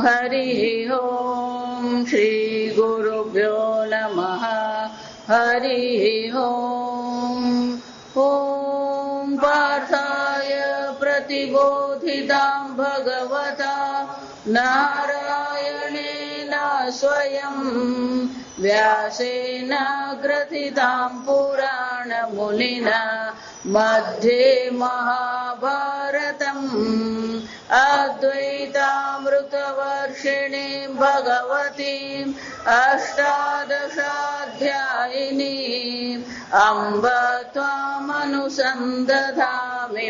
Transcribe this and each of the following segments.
हरिः ओम् श्रीगुरुभ्यो नमः हरिः ओम् ॐ पार्थाय प्रतिबोधितां भगवता नारायणेन स्वयं व्यासेन ग्रथितां पुराणमुनिना मध्ये महाभारतम् अद्वैतामृतवर्षिणीं भगवतीम् अष्टादशाध्यायिनीम् अम्ब त्वामनुसन्दधामि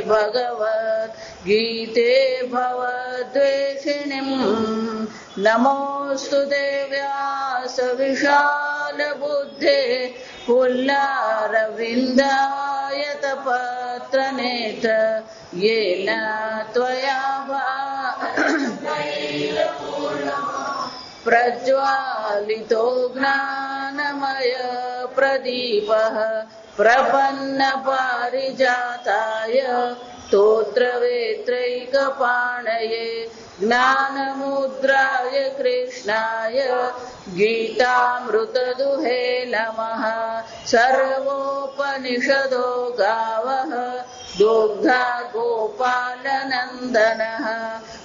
भगवद्गीते भवद्वेषिणीम् नमोऽस्तु ते व्यासविशालबुद्धे पुल्लारविन्दायतपत्रनेत्र येन त्वया प्रज्वालितो ज्ञानमय प्रदीपः प्रपन्नपारिजाताय स्तोत्रवेत्रैकपाणये ज्ञानमुद्राय कृष्णाय गीतामृतदुहे नमः। सर्वोपनिषदो गावः दुग्धा गोपालनन्दनः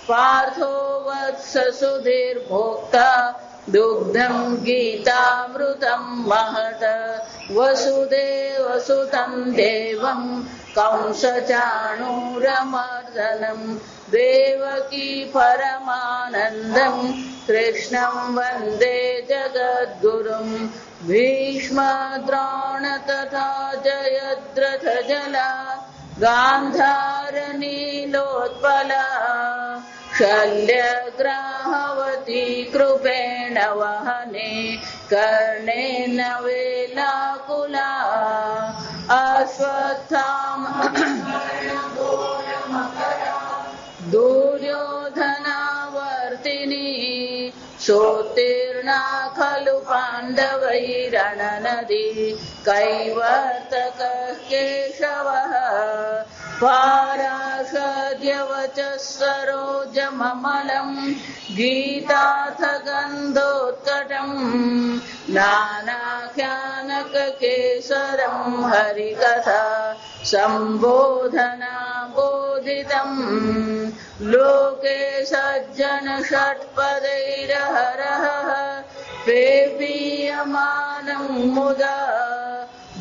पार्थो वत्स सुधीर्भोक्ता दुग्धं गीतामृतं महत् वसुदेवसुतं देवं कंसचाणूरमर्दनं देवकी परमानन्दं कृष्णं वन्दे जगद्गुरुं भीष्मद्रोण तथा जयद्रथजला गान्धारनीलोत्पला शल्यग्राहवती कृपेण वहने कर्णेन वेलाकुला अश्वत्थामा दुर्योधनावर्तिनी सोत्तीर्णा खलु पाण्डवैरणनदी कैवर्तकः केशवः पाराशर्यवचः सरोजममलं गीताथ गन्धोत्कटं नानाख्यानककेसरं हरिकथा सम्बोधना बोधितं लोके सज्जन षट्पदैरहरः पेपीयमानं मुदा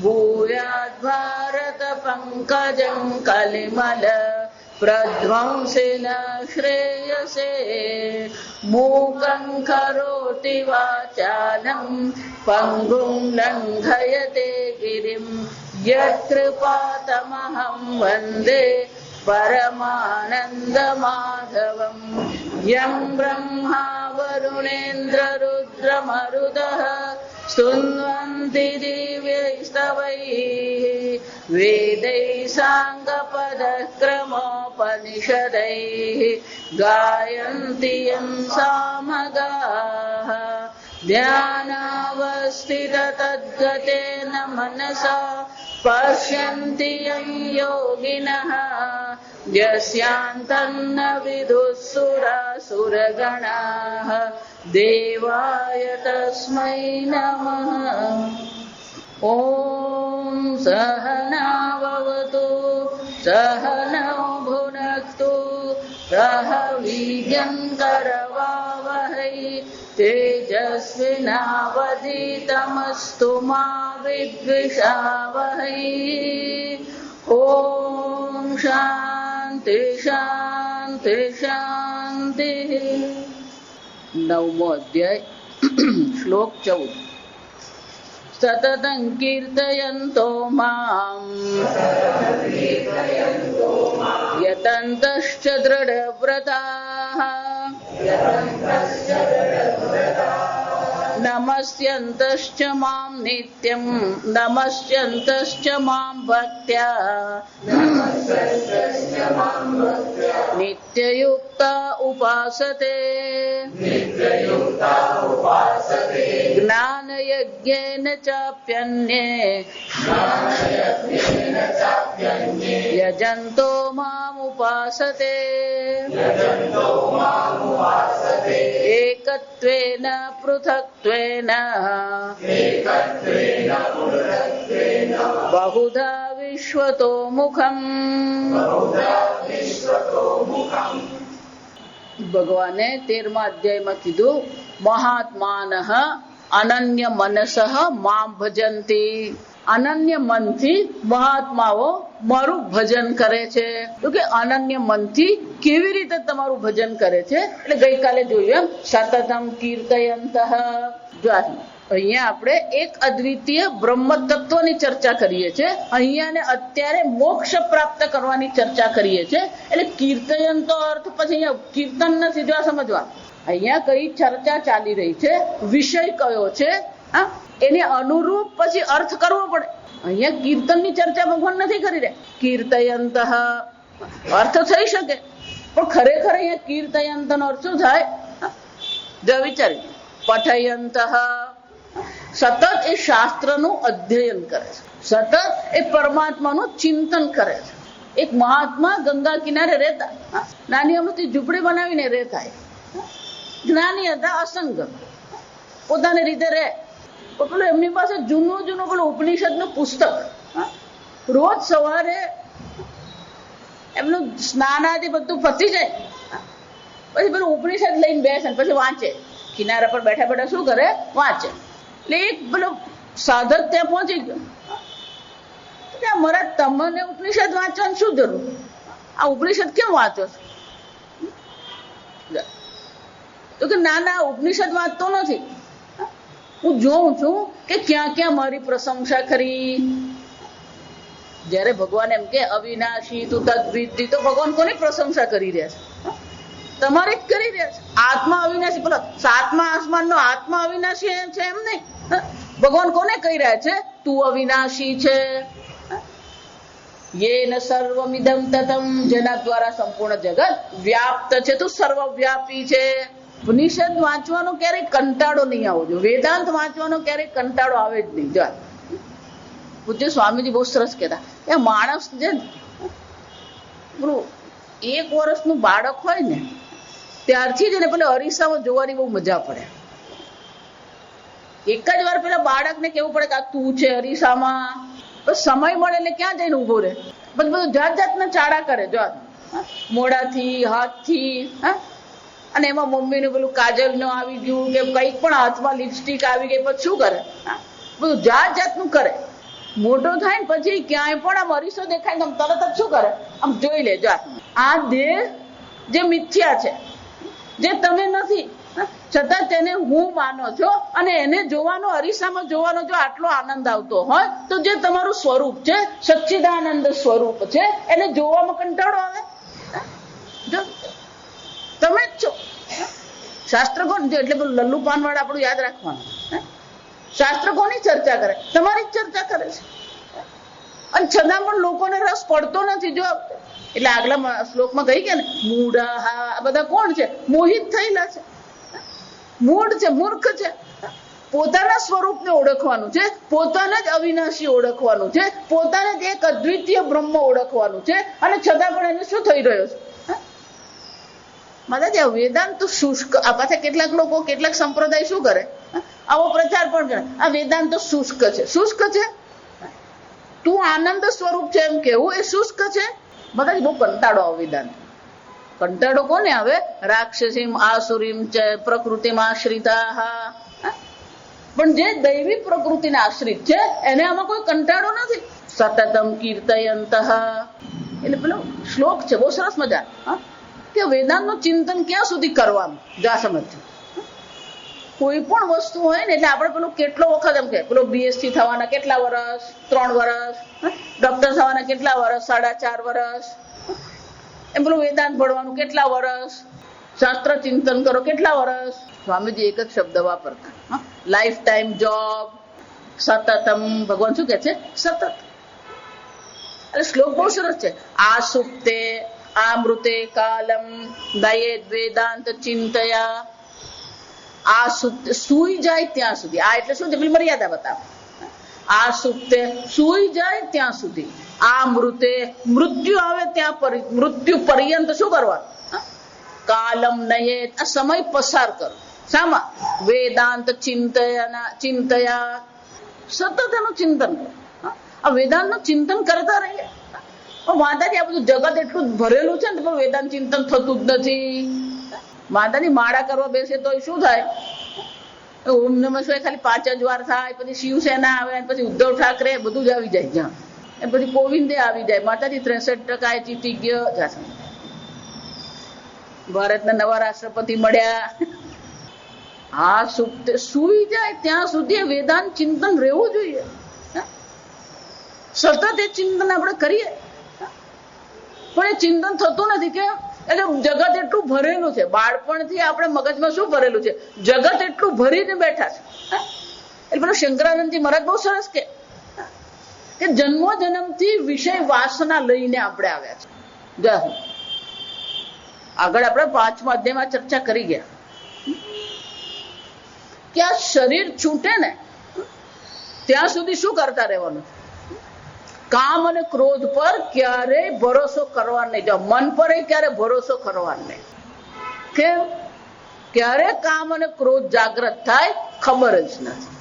भूयाद्भारत पंकजं कलिमल प्रध्वंसिन श्रेयसे मूकं करोति वाचालं पङ्गुं लङ्घयते गिरिं यत्कृपातमहं वन्दे परमानन्दमाधवं यं ब्रह्मा वरुणेन्द्ररुद्रमरुदः स्तुन्वन्ति दिव्यैस्तवैः वेदैः साङ्गपदक्रमोपनिषदैः गायन्ति यं सामगाः ध्यानावस्थिततद्गतेन मनसा पश्यन्ति यं योगिनः यस्यान्तन्न विदुःसुरासुरगणाः देवाय तस्मै नमः। ॐ सहनाववतु सहनौ भुनक्तु सह वीर्यं करवावहै तेजस्विनावधीतमस्तु मा विद्विषावहै। ॐ शान्ति शान्ति शान्तिः। नवमो अध्याय श्लोक 14। सततं कीर्तयन्तो मां यतन्तश्च दृढव्रताः नमस्यन्तश्च मां नित्यं नमस्यन्तश्च मां भक्त्या नित्ययुक्ता उपासते ज्ञानयज्ञेन चाप्यन्ये यजन्तो मामुपासते એકત્વેન પૃથક્ત્વેન બહુધા વિશ્વતો મુખમ. ભગવાને 13મા અધ્યાયમાં કીધું મહાત્માનઃ અનન્ય મનસઃ મામ ભજંતી. અનન્ય મનથી મહાત્માઓ મારું ભજન કરે છે. તો કે અનન્ય મનથી કેવી રીતે તમારું ભજન કરે છે? એટલે ગઈકાલે જોયું એમ સતતમ કીર્તયંતઃ. જો અહીંયા આપણે એક અદ્વિતીય બ્રહ્મ તત્વની ચર્ચા કરીએ છીએ. અહીંયા ને અત્યારે મોક્ષ પ્રાપ્ત કરવાની ચર્ચા કરીએ છીએ. એટલે કીર્તયંતો અર્થ પછી અહીંયા કીર્તન નથી. જો સમજવા અહીંયા કઈ ચર્ચા ચાલી રહી છે, વિષય કયો છે, એને અનુરૂપ પછી અર્થ કરવો પડે. અહીંયા કીર્તનની ચર્ચા ભગવાન નથી કરી રહ્યા. કીર્તયંત અર્થ થઈ શકે, પણ ખરેખર અહીંયા કીર્તયંત નો અર્થ શું થાય? જો વિચારી પઠયંત. સતત એ શાસ્ત્રનું અધ્યયન કરે છે, સતત એ પરમાત્માનું ચિંતન કરે છે. એક મહાત્મા ગંગા કિનારે રહેતા, નાની અમથી ઝૂંપડી બનાવીને રહેતા. જ્ઞાની હતા, અસંગ, પોતાની રીતે રહે. પેલું એમની પાસે જૂનું પેલું ઉપનિષદ નું પુસ્તક. રોજ સવારે એમનું સ્નાન આદિ બધું પતી જાય પછી પેલું ઉપનિષદ લઈને બેસે, પછી વાંચે. કિનારા પર બેઠા બેઠા શું કરે? વાંચે. એટલે એક પેલો સાધક ત્યાં પહોંચી ગયો. મહારાજ તમને ઉપનિષદ વાંચવાની શું જરૂર? આ ઉપનિષદ કેમ વાંચો છો? તો કે ના ઉપનિષદ વાંચતો નથી. હું જોઉં છું કે ક્યાં ક્યાં મારી પ્રશંસા કરી. જયારે ભગવાન એમ કે અવિનાશી તું તદ્વિદ્ધિ, તો ભગવાન કોની પ્રશંસા કરી રહ્યા છે? તમારે જ કરી રહ્યા છે. આત્મા અવિનાશી, બોલો 7મા આસમાન નો આત્મા અવિનાશી છે એમ નહીં. ભગવાન કોને કહી રહ્યા છે? તું અવિનાશી છે. યેન સર્વમિદં તતમ, જેના દ્વારા સંપૂર્ણ જગત વ્યાપ્ત છે, તું સર્વવ્યાપી છે. ઉપનિષદ વાંચવાનો ક્યારેય કંટાળો નહીં આવવો જોઈએ. વેદાંત વાંચવાનો ક્યારેય કંટાળો આવે જ નહીં. જો પૂજ્ય સ્વામીજી બહુ સરસ કહેતા, એ માણસ જે 1 વર્ષનું બાળક હોય ને ત્યારથી જ એને પેલા અરીસામાં જોવાની બહુ મજા પડે. એક જ વાર પેલા બાળકને કેવું પડે કે આ તું છે અરીસામાં. સમય મળે એટલે ક્યાં જઈને ઉભો રહે? બધું જાત જાતના ચાડા કરે. જો મોડાથી, હાથથી, અને એમાં મમ્મીનું પેલું કાજલ નું આવી ગયું કે કંઈક પણ હાથમાં લિપસ્ટિક આવી ગઈ, પછી શું કરે? બધું જાત જાતનું કરે. મોટો થાય ને પછી ક્યાંય પણ આમ અરીસો દેખાય ને તરત જ શું કરે? આમ જોઈ લે. જો આ દેહ જે મિથ્યા છે, જે તમે નથી, છતાં તેને હું માનો છો, અને એને જોવાનો, અરીસામાં જોવાનો જો આટલો આનંદ આવતો હોય, તો જે તમારું સ્વરૂપ છે, સચ્ચિદાનંદ સ્વરૂપ છે, એને જોવામાં કંટાળો આવે? જો તમે જ છો. શાસ્ત્ર કોણ? એટલે પેલું લલ્લુ પાન વાળા આપણું યાદ રાખવાનું. શાસ્ત્ર કોની ચર્ચા કરે? તમારી જ ચર્ચા કરે છે. અને છતાં પણ લોકોને રસ પડતો નથી. જો એટલે આગલા શ્લોકમાં કહી ગયા ને, મૂઢા, આ બધા કોણ છે? મોહિત થયેલા છે, મૂઢ છે, મૂર્ખ છે. પોતાના સ્વરૂપને ઓળખવાનું છે, પોતાને જ અવિનાશી ઓળખવાનું છે, પોતાને જ એક અદ્વિતીય બ્રહ્મ ઓળખવાનું છે, અને છતાં પણ એને શું થઈ રહ્યો છે? માતાજી વેદાંત તો શુષ્ક. આ પાછા કેટલાક લોકો, કેટલાક સંપ્રદાય શું કરે? આવો પ્રચાર પણ કરે, આ વેદાંત તો શુષ્ક છે. શુષ્ક છે? તું આનંદ સ્વરૂપ છે એમ કેવું એ શુષ્ક છે? માતાજી બહુ કંટાળો આવે વેદાંત. કંટાળો કોને આવે? રાક્ષસીમ આસુરીમ ચ પ્રકૃતિમાં આશ્રિતા. પણ જે દૈવી પ્રકૃતિને આશ્રિત છે એને આમાં કોઈ કંટાળો નથી. સતતમ કીર્તયંત. એટલે પેલો શ્લોક છે બહુ સરસ મજા કે વેદાંતનું ચિંતન ક્યાં સુધી કરવાનું. જા સમજજો. કોઈ પણ વસ્તુ હોય ને એટલે આપણે પેલું કેટલો વખત એમ કે પેલો બીએસસી થવાના કેટલા વર્ષ? 3 વર્ષ. ડોક્ટર થવાના કેટલા વર્ષ? 4.5 વર્ષ. એમ પેલું વેદાંત ભણવાનું કેટલા વર્ષ? શાસ્ત્ર ચિંતન કરો કેટલા વર્ષ? સ્વામીજી એક જ શબ્દ વાપરતા, લાઈફ ટાઈમ જોબ. સતતમ. ભગવાન શું કે છે? સતત. એટલે શ્લોક બહુ સરસ છે. આ સુપ્તે આમૃતે કાલમ દયેદ વેદાંત ચિંતયા. આ સુઈ જાય ત્યાં સુધી. આ એટલે શું છે? પેલી મર્યાદા બતાવે. આ સુપ્તે સુઈ જાય ત્યાં સુધી. આ મૃતે મૃત્યુ આવે ત્યાં મૃત્યુ પર્યંત શું કરવાનું? કાલમ નયેત. આ સમય પસાર કરો. શામાં? વેદાંત ચિંતયા, સતત એનું ચિંતન. આ વેદાંત નું ચિંતન કરતા રહીએ. માતાજી આ બધું જગત એટલું ભરેલું છે ને તો વેદાંત ચિંતન થતું જ નથી. માતાજી માળા કરવા બેસે તો શું થાય? ઓમ નમઃ શિવાય ખાલી 5 જ વાર થાય, પછી શિવસેના આવે, પછી ઉદ્ધવ ઠાકરે બધું જ આવી જાય જ્યાં, પછી કોવિંદે આવી જાય. માતાજી 63% જીતી ગયો. ભારતના નવા રાષ્ટ્રપતિ મળ્યા. હા, સુઈ જાય ત્યાં સુધી વેદાંત ચિંતન રહેવું જોઈએ. સતત એ ચિંતન આપણે કરીએ, પણ એ ચિંતન થતું નથી. કે એટલે જગત એટલું ભરેલું છે. બાળપણથી આપણે મગજમાં શું ભરેલું છે? જગત એટલું ભરીને બેઠા છે. એટલે પેલો શંકરાનંદજી મહારાજ બહુ સરસ કે જન્મો જન્મથી વિષય વાસના લઈને આપણે આવ્યા છે. આગળ આપણે 5મા અધ્યાયમાં ચર્ચા કરી ગયા કે આ શરીર છૂટે ને ત્યાં સુધી શું કરતા રહેવાનું? કામ અને ક્રોધ પર ક્યારેય ભરોસો કરવા નહીં. મન પર ક્યારે ભરોસો કરવા નહીં. કેમ? ક્યારે કામ અને ક્રોધ જાગ્રત થાય ખબર જ નથી.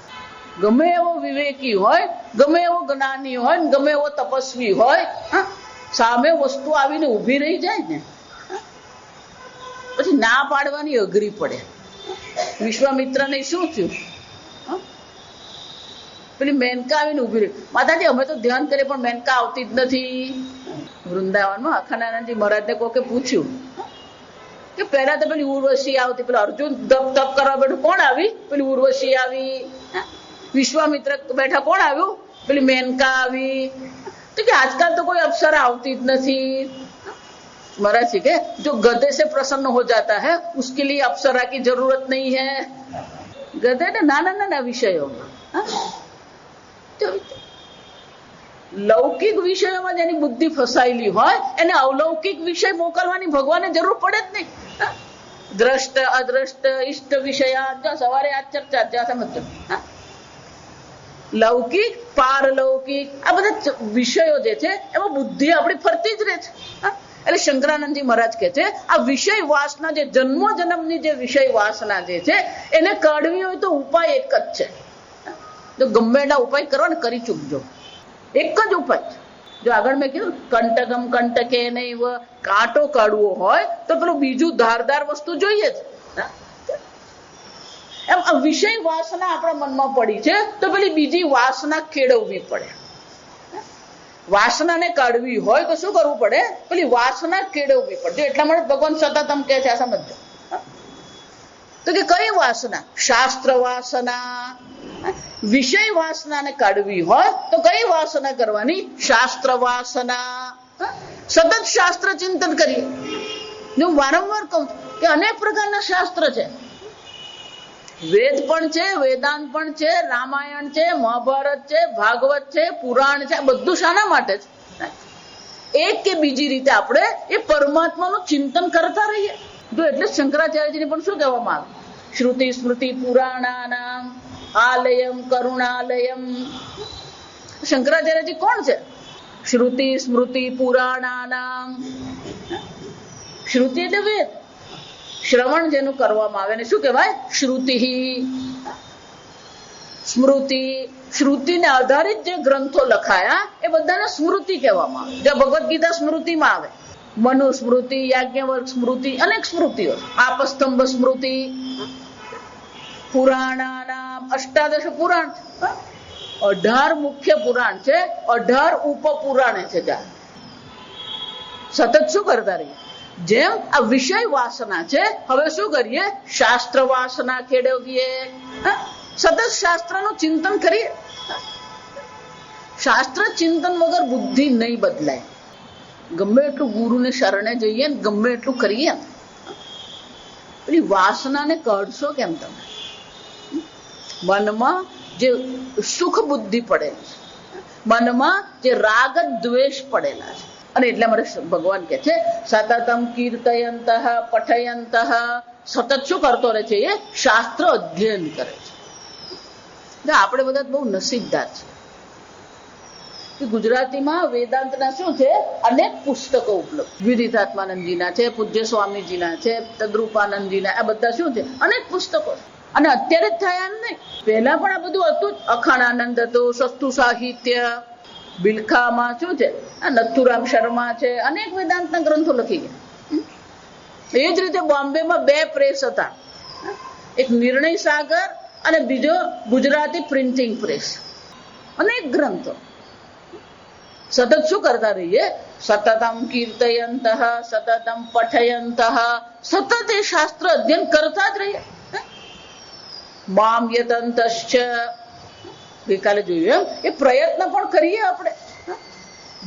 ગમે એવો વિવેકી હોય, ગમે એવો જ્ઞાની હોય, ગમે એવો તપસ્વી હોય, સામે વસ્તુ આવીને ઉભી રહી જાય ને પછી ના પાડવાની અઘરી પડે. વિશ્વામિત્રને શું થયું? પેલી મેનકા આવીને ઉભી રહી. માતાજી અમે તો ધ્યાન કરીએ પણ મેનકા આવતી જ નથી. વૃંદાવનમાં અખાનંદજી મહારાજને કોકે પૂછ્યું કે પહેલા તો પેલી ઉર્વશી આવતી, પેલા અર્જુન તપ કરવા બેઠું, કોણ આવી? પેલી ઉર્વશી આવી. વિશ્વામિત્ર બેઠા, કોણ આવ્યું? પેલી મેનકા આવી. તો કે આજકાલ તો કોઈ અપ્સરા આવતી જ નથી. महाराज जी के जो गधे से प्रसन्न हो जाता है उसके लिए अप्सरा की जरूरत नहीं है. गधे ने नाना नाना विषयोમાં, લૌકિક વિષયોમાં જેની બુદ્ધિ ફસાયેલી હોય એને અલૌકિક વિષય મોકલવાની ભગવાનને જરૂર પડે જ નહીં. દ્રષ્ટ અદ્રષ્ટ ઇષ્ટ વિષયા, સવારે આ ચર્ચા સમજો. લૌકિક પારલૌકિક આ બધા વિષયો જે છે એમાં બુદ્ધિ આપણી ફરતી જ રહે છે. એટલે શંકરાનંદજી મહારાજ કે છે આ વિષય વાસના જે જન્મો જન્મની જે વિષય વાસના જે છે એને કાઢવી હોય તો ઉપાય એક જ છે. જો ગમે એટલા ઉપાય કરવા ને કરી ચૂકજો. એક જ ઉપાય. જો આગળ મેં કીધું કંટકમ કંટકે નહીં, કાંટો કાઢવો હોય તો પેલું બીજું ધારદાર વસ્તુ જોઈએ જ. એમ આ વિષય વાસના આપણા મનમાં પડી છે તો પેલી બીજી વાસના કેળવવી પડે. વાસનાને કાઢવી હોય તો શું કરવું પડે? પેલી વાસના કેળવવી પડે. એટલા માટે ભગવાન સતત એમ કહે છે, આ સમજો. તો કે કઈ વાસના? શાસ્ત્ર વાસના. વિષય વાસનાને કાઢવી હોય તો કઈ વાસના કરવાની? શાસ્ત્ર વાસના. સતત શાસ્ત્ર ચિંતન કરીએ. હું વારંવાર કહું કે અનેક પ્રકારના શાસ્ત્ર છે. વેદ પણ છે, વેદાંત પણ છે, રામાયણ છે, મહાભારત છે, ભાગવત છે, પુરાણ છે. બધું શાના માટે છે? એક કે બીજી રીતે આપણે એ પરમાત્માનું ચિંતન કરતા રહીએ. જો એટલે શંકરાચાર્યજીને પણ શું કહેવામાં આવે? શ્રુતિ સ્મૃતિ પુરાણાનામ આલયમ કરુણાલયમ. શંકરાચાર્યજી કોણ છે? શ્રુતિ સ્મૃતિ પુરાણાનામ. શ્રુતિ એટલે વેદ. શ્રવણ જેનું કરવામાં આવે ને શું કહેવાય? શ્રુતિ. સ્મૃતિ, શ્રુતિને આધારિત જે ગ્રંથો લખાયા એ બધાને સ્મૃતિ કહેવામાં આવે. જ્યાં ભગવદ્ ગીતા સ્મૃતિમાં આવે, મનુ સ્મૃતિ, યાજ્ઞવલ્ક સ્મૃતિ, અનેક સ્મૃતિઓ. આપસ્તંભ સ્મૃતિ. પુરાણાના અષ્ટાદશ પુરાણ, 18 મુખ્ય પુરાણ છે, 18 ઉપપુરાણ છે. ત્યાં સતત શું કરતા રહીએ? જેમ આ વિષય વાસના છે, હવે શું કરીએ? શાસ્ત્ર વાસના કેળવીએ. સતત શાસ્ત્રનું ચિંતન કરીએ. શાસ્ત્ર ચિંતન વગર બુદ્ધિ નહીં બદલાય. ગમે એટલું ગુરુને શરણે જઈએ ને ગમે એટલું કરીએ, પેલી વાસનાને કાઢશો કેમ તમે? મનમાં જે સુખ બુદ્ધિ પડેલી છે, મનમાં જે રાગ દ્વેષ પડેલા છે. અને એટલે મારે ભગવાન કે છે સતતમ કીર્તયંત પઠયંત. સતત શું કરતો રહે છે? એ શાસ્ત્ર અધ્યયન કરે છે. આપણે બધા બહુ નસીબદાર છે કે ગુજરાતીમાં વેદાંતના શું છે, અનેક પુસ્તકો ઉપલબ્ધ. વિદિતાત્માનંદજીના છે, પૂજ્ય સ્વામીજીના છે, તદ્રુપાનંદજીના, આ બધા શું છે, અનેક પુસ્તકો છે. અને અત્યારે જ થયા એમ નહીં, પહેલા પણ આ બધું હતું જ. અખાણાનંદ હતું, સસ્તું સાહિત્ય, બિલખામાં શું છે, નથુરામ શર્મા છે, અનેક વેદાંતના ગ્રંથો લખી ગયા. એ જ રીતે બોમ્બેમાં 2 પ્રેસ હતા, એક નિર્ણય સાગર અને બીજો ગુજરાતી પ્રિન્ટિંગ પ્રેસ. અનેક ગ્રંથો. સતત શું કરતા રહીએ, સતતમ કીર્તયંત, સતતમ પઠયંત, સતત એ શાસ્ત્ર અધ્યયન કરતા જ રહીએ. મામ યતંતશ્ચ, ગઈકાલે જોયું એ પ્રયત્ન પણ કરીએ આપણે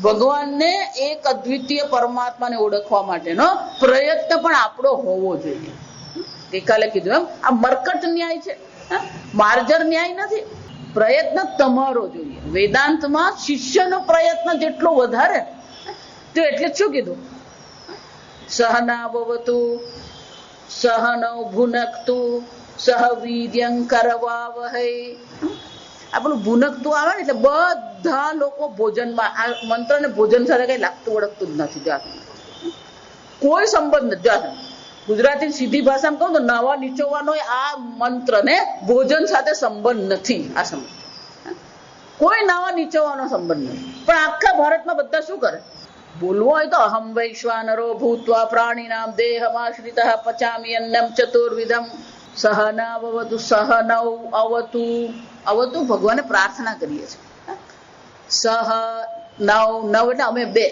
ભગવાનને, એક અદ્વિતીય પરમાત્માને ઓળખવા માટેનો પ્રયત્ન પણ આપણો હોવો જોઈએ. ગઈકાલે કીધું એમ, આ મરકટ ન્યાય છે, માર્જર ન્યાય નથી. પ્રયત્ન તમારો જોઈએ. વેદાંતમાં શિષ્યનો પ્રયત્ન જેટલો વધારે તો એટલે શું કીધું, સહના ભવતુ સહનૌ ભુનક્તુ સહ વીર્યં કરવાવહૈ. આપણું ભૂનકતું આવે ને એટલે બધા લોકો ભોજનમાં, આ મંત્રને ભોજન સાથે કઈ લાગતું વળગતું જ નથી. જાત કોઈ સંબંધ નથી. જાત ગુજરાતી સીધી ભાષામાં કહું તો નાવા નીચોવાનો આ મંત્રને ભોજન સાથે સંબંધ નથી. આ સંબંધ કોઈ નાવા નીચોવાનો સંબંધ નથી. પણ આખા ભારતમાં બધા શું કરે, બોલવું હોય તો અહમ વૈશ્વાનરો ભૂત્વા પ્રાણીનામ દેહમાશ્રિતઃ પચામિ અન્નમ ચતુર્વિધમ સહના ભવતુ સહનૌ અવતુ. અવતુ ભગવાને પ્રાર્થના કરીએ છીએ. સહ નવ, નવ એટલે અમે 2.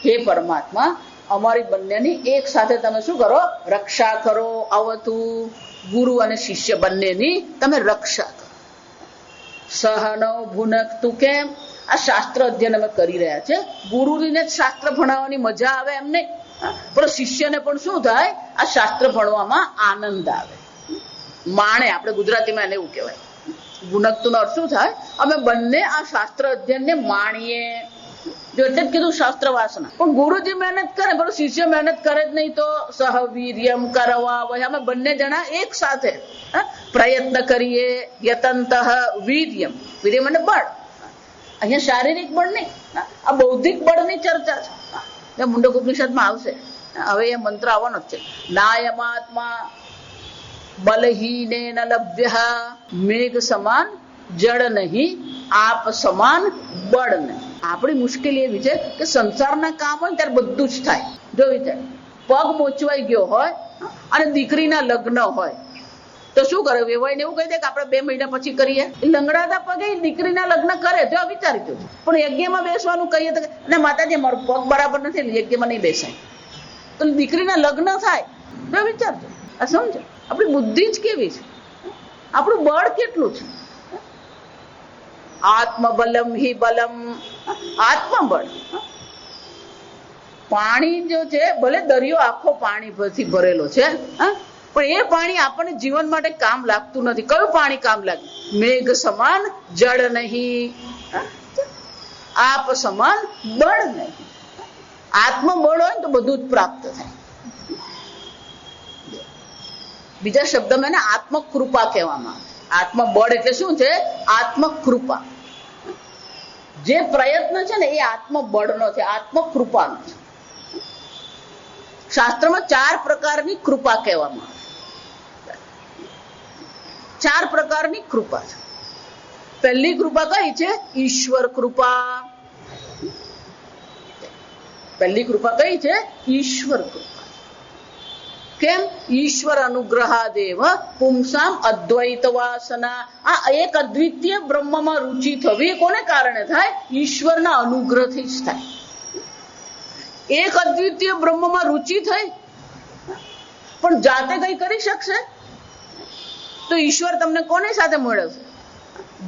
હે પરમાત્મા, અમારી બંનેની એક સાથે તમે શું કરો, રક્ષા કરો. અવતુ, ગુરુ અને શિષ્ય બંનેની તમે રક્ષા કરો. સહનૌ ભુનક્તુ, કેમ, આ શાસ્ત્ર અધ્યયન અમે કરી રહ્યા છે. ગુરુને જ શાસ્ત્ર ભણાવવાની મજા આવે એમ નહીં, પણ શિષ્યને પણ શું થાય, આ શાસ્ત્ર ભણવામાં આનંદ આવે, માણે. આપણે ગુજરાતીમાં એને એવું કહેવાય. ગુણકતું નો અર્થ શું થાય, અમે બંને આ શાસ્ત્ર અધ્યયનને માણીએ. જો એટલે જ કીધું શાસ્ત્ર વાસના. પણ ગુરુજી મહેનત કરે, પણ શિષ્ય મહેનત કરે જ નહીં તો સહવીર્યમ કરવાવહૈ, અમે બંને જણા એક સાથે પ્રયત્ન કરીએ. યતંતઃ વીર્યમ, વીર્યમ એટલે બળ. અહીંયા શારીરિક બળ નહીં, આ બૌદ્ધિક બળની ચર્ચા છે. મુંડક ઉપનિષદમાં આવશે. હવે એ મંત્ર આવવાનો જ છે. નાયમાત્મા બલહીને ન લભ્ય, મેઘ સમાન જળ નહીં, આપ સમાન બળ નહીં. આપણી મુશ્કેલી એવી છે કે સંસારના કામ હોય ત્યારે બધું જ થાય. જો વિચાર, પગ મોચવાઈ ગયો હોય અને દીકરીના લગ્ન હોય તો શું કરે, વેવાઈને એવું કહી દે કે આપણે 2 મહિના પછી કરીએ. લંગડાતા પગે દીકરીના લગ્ન કરે, જો વિચારી દો. પણ યજ્ઞમાં બેસવાનું કહીએ તો અને માતાજી મારું પગ બરાબર નથી, યજ્ઞમાં નહીં બેસાય. તો દીકરીના લગ્ન થાય, જો વિચારજો. આ સમજો, આપણી બુદ્ધિ જ કેવી છે, આપણું બળ કેટલું છે. આત્મબલમ હિ બલમ, આત્મબળ. પાણી જો છે, ભલે દરિયો આખો પાણી પરથી ભરેલો છે, પણ એ પાણી આપણને જીવન માટે કામ લાગતું નથી. કયું પાણી કામ લાગે, મેઘ સમાન જળ નહીં, આપ સમાન બળ નહીં. આત્મબળ હોય તો બધું જ પ્રાપ્ત થાય. બીજા શબ્દમાં એને આત્મકૃપા કહેવામાં આવે. આત્મબળ એટલે શું છે, આત્મકૃપા. જે પ્રયત્ન છે ને એ આત્મબળનો છે, આત્મકૃપાનો છે. શાસ્ત્રમાં 4 પ્રકારની કૃપા કહેવામાં આવે. 4 પ્રકારની કૃપા છે. પહેલી કૃપા કઈ છે, ઈશ્વર કૃપા. પહેલી કૃપા કઈ છે, ઈશ્વર કૃપા. કેમ, ઈશ્વર અનુગ્રહાદેવ પુંસામ અદ્વૈત વાસના. આ એક અદ્વિતીય બ્રહ્મમાં રુચિ થવી કોને કારણે થાય, ઈશ્વરના અનુગ્રહથી જ થાય. એક અદ્વિતીય બ્રહ્મમાં રુચિ થઈ પણ જાતે કઈ કરી શકશે તો ઈશ્વર તમને કોની સાથે મેળવશે,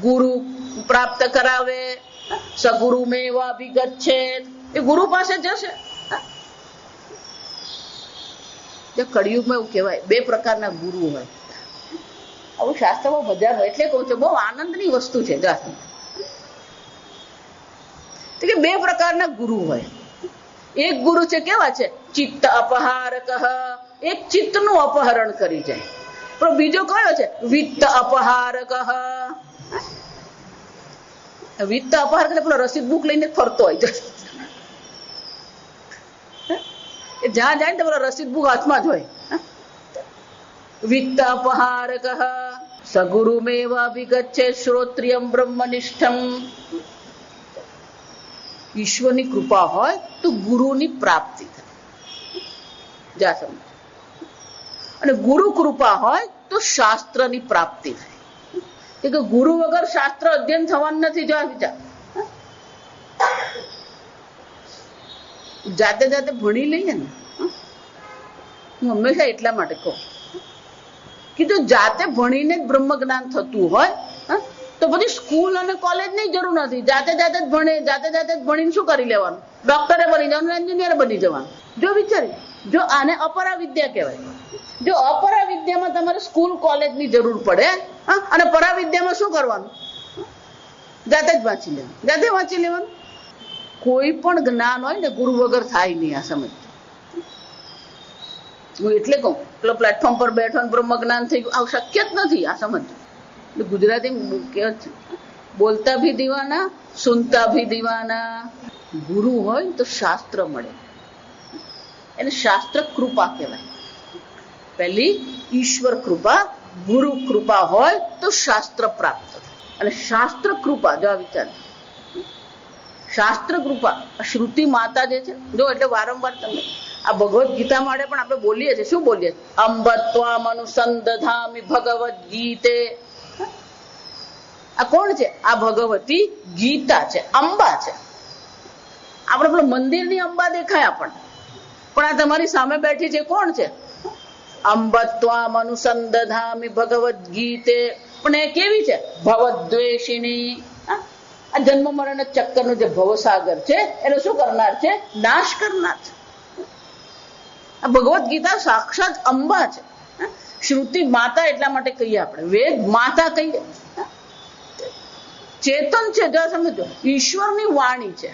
ગુરુ પ્રાપ્ત કરાવે. સગુરુ મેવા વિગચ્છે, એ ગુરુ પાસે જશે. કળિયુગમાં એવું કહેવાય 2 પ્રકારના ગુરુ હોય. આવું શાસ્ત્રમાં બધા હોય, એટલે કહું છું બહુ આનંદની વસ્તુ છે. કે 2 પ્રકારના ગુરુ હોય. એક ગુરુ છે કેવા છે, ચિત્ત અપહારક, એક ચિત્તનું અપહરણ કરી જાય. પણ બીજો કયો છે, વિત્ત અપહારક. વિત્ત અપહાર એટલે પેલો રસીદ બુક લઈને ફરતો હોય એ જ્યાં જાય ને તો પેલો રસીદ બુક હાથમાં જ હોય. વિત્ત અપહારક સગુરુમેવ અભિગચ્છે શ્રોત્રિયમ બ્રહ્મનિષ્ઠમ. ઈશ્વરની કૃપા હોય તો ગુરુની પ્રાપ્તિ થાય, સમજ. અને ગુરુ કૃપા હોય તો શાસ્ત્રની પ્રાપ્તિ થાય. કે ગુરુ વગર શાસ્ત્ર અધ્યયન થવાનું નથી. જો આ વિચાર જાતે જાતે ભણી લઈએ ને, હું હંમેશા એટલા માટે કહું કે જો જાતે ભણીને જ બ્રહ્મ જ્ઞાન થતું હોય તો પછી સ્કૂલ અને કોલેજ ની જરૂર નથી. જાતે જાતે જ ભણે, જાતે જાતે જ ભણીને શું કરી લેવાનું? ડોક્ટરે બની જવાનું, એન્જિનિયર બની જવાનું. જો વિચારી, જો આને અપરા વિદ્યા કહેવાય. જો અપરા વિદ્યામાં તમારે સ્કૂલ કોલેજ ની જરૂર પડે અને પરા વિદ્યામાં શું કરવાનું? જાતે જ વાંચી લેવાનું, જાતે વાંચી લેવાનું. કોઈ પણ જ્ઞાન હોય ને ગુરુ વગર થાય નહીં. આ સમજ. હું એટલે કહું, પેલો પ્લેટફોર્મ પર બેઠો બ્રહ્મ જ્ઞાન થઈ ગયું, આવું શક્ય જ નથી. આ સમજ. ગુજરાતી બોલતા ભી દીવાના, સુનતા ભી દીવાના. ગુરુ હોય તો શાસ્ત્ર મળે, એને શાસ્ત્ર કૃપા કહેવાય. પહેલી ઈશ્વર કૃપા, ગુરુ કૃપા હોય તો શાસ્ત્ર પ્રાપ્ત થાય. અને શાસ્ત્ર કૃપા, જો આ વિચાર, શાસ્ત્ર કૃપા શ્રુતિ માતા જે છે, જો એટલે વારંવાર તમને આ ભગવદ ગીતા માટે પણ આપણે બોલીએ છીએ. શું બોલીએ? અંબ ત્વામ અનુસંદધામિ ભગવદ ગીતે. આ કોણ છે? આ ભગવતી ગીતા છે, અંબા છે. આપણે પેલું મંદિરની અંબા દેખાય આપણને, પણ આ તમારી સામે બેઠી છે કોણ છે? અંબ ત્વામ અનુસંદધામિ ભગવદ ગીતે. પણ એ કેવી છે? ભવદ્વેષિણી. આ જન્મ મરણ ચક્કરનો જે ભવસાગર છે એનો શું કરનાર છે? નાશ કરનાર છે. આ ભગવદ ગીતા સાક્ષાત અંબા છે. શ્રુતિ માતા એટલા માટે કહીએ આપણે, વેદ માતા કહીએ. ચેતન છે, જો સમજો, ઈશ્વરની વાણી છે.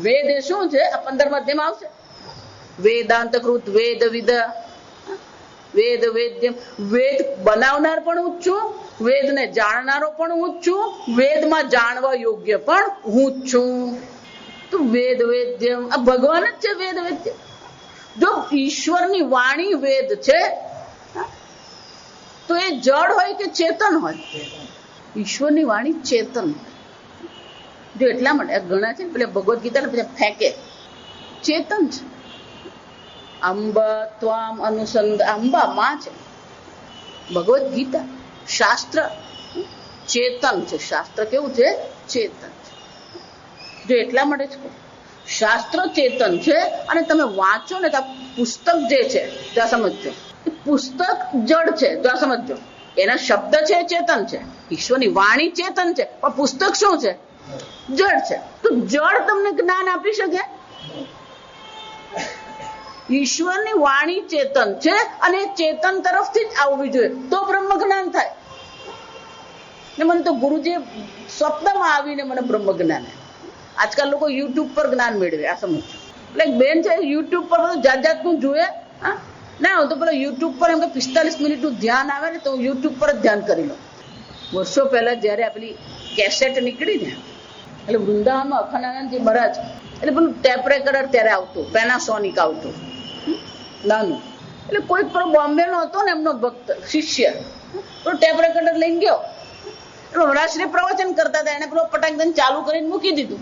વેદ એ શું છે? આ 15 અધ્યાયમાં આવશે. વેદાંત કૃત વેદ વિદ, વેદ વેદ્યમ. વેદ બનાવનાર પણ હું જ છું, વેદને જાણનારો પણ હું જ છું, વેદમાં જાણવા યોગ્ય પણ હું જ છું. તો વેદ વેદ્યમ, આ ભગવાન જ છે. વેદ વેદ્ય. જો ઈશ્વરની વાણી વેદ છે તો એ જડ હોય કે ચેતન હોય? ઈશ્વરની વાણી ચેતન. જો એટલા માટે ઘણા છે ને પેલા ભગવદ ગીતા ને પછી ફેંકે, ચેતન છે. અંબ ત્વામ અનુસંધ, અંબા માં છે. ભગવદ ગીતા શાસ્ત્ર ચેતન છે. શાસ્ત્ર કેવું છે? ચેતન છે. જો એટલા માટે જ કહું, શાસ્ત્ર ચેતન છે. અને તમે વાંચો ને તો પુસ્તક જે છે ત્યાં સમજજો, પુસ્તક જડ છે. ત્યાં સમજજો, એના શબ્દ છે ચેતન છે, ઈશ્વરની વાણી ચેતન છે, પણ પુસ્તક શું છે? જડ છે. તો જડ તમને જ્ઞાન આપી શકે? ઈશ્વરની વાણી ચેતન છે અને ચેતન તરફથી જ આવવી જોઈએ તો બ્રહ્મ જ્ઞાન થાય. ને મને તો ગુરુજી સ્વપ્નમાં આવીને મને બ્રહ્મ જ્ઞાન. આજકાલ લોકો યુટ્યુબ પર જ્ઞાન મેળવે. આ સમજ. એટલે બેન છે યુટ્યુબ પર બધું જાત જાતનું જુએ. ના હું તો પેલો યુટ્યુબ પર એમ કે 45 મિનિટનું ધ્યાન આવે ને તો હું યુટ્યુબ પર જ ધ્યાન કરી લઉં. વર્ષો પહેલા જયારે આ પેલી કેસેટ નીકળી ને, એટલે વૃંદાવનમાં અખંડાનંદજી મહારાજ, એટલે પેલું ટેપ રેકર્ડર ત્યારે આવતું, પેનાસોનિક આવતું નાનું. એટલે કોઈક પેલો બોમ્બે નો હતો ને એમનો ભક્ત શિષ્ય, પેલો ટેપ રેકર્ડર લઈને ગયો. એટલે મહારાજશ્રી પ્રવચન કરતા હતા, એને પેલો પટાકદન ચાલુ કરીને મૂકી દીધું.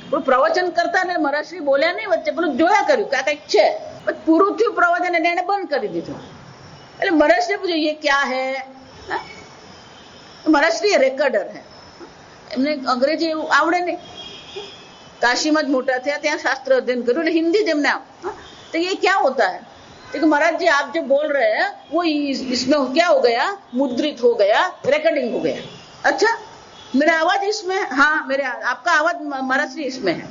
પેલું પ્રવચન કરતા ને મહારાજશ્રી બોલ્યા નહીં વચ્ચે, પેલું જોયા કર્યું કે આ કંઈક છે. પછી પૂરું થયું પ્રવચન એટલે એને બંધ કરી દીધું. એટલે મહારાજશ્રી પૂછ્યું એ ક્યાં હે? મહારાજશ્રી રેકર્ડર હે. એમને અંગ્રેજી એવું આવડે નહીં, કાશીમાં જ મોટા થયા, ત્યાં શાસ્ત્ર અध्ययन કર્યું એટલે હિન્દી જ એમને तो ये क्या होता है? तो महाराज जी आप जो बोल रहे हैं वो इसमें क्या हो गया? मुद्रित हो गया, रिकॉर्डिंग हो गया. अच्छा मेरा आवाज इसमें? हाँ मेरे आपका आवाज महाराज जी इसमें है.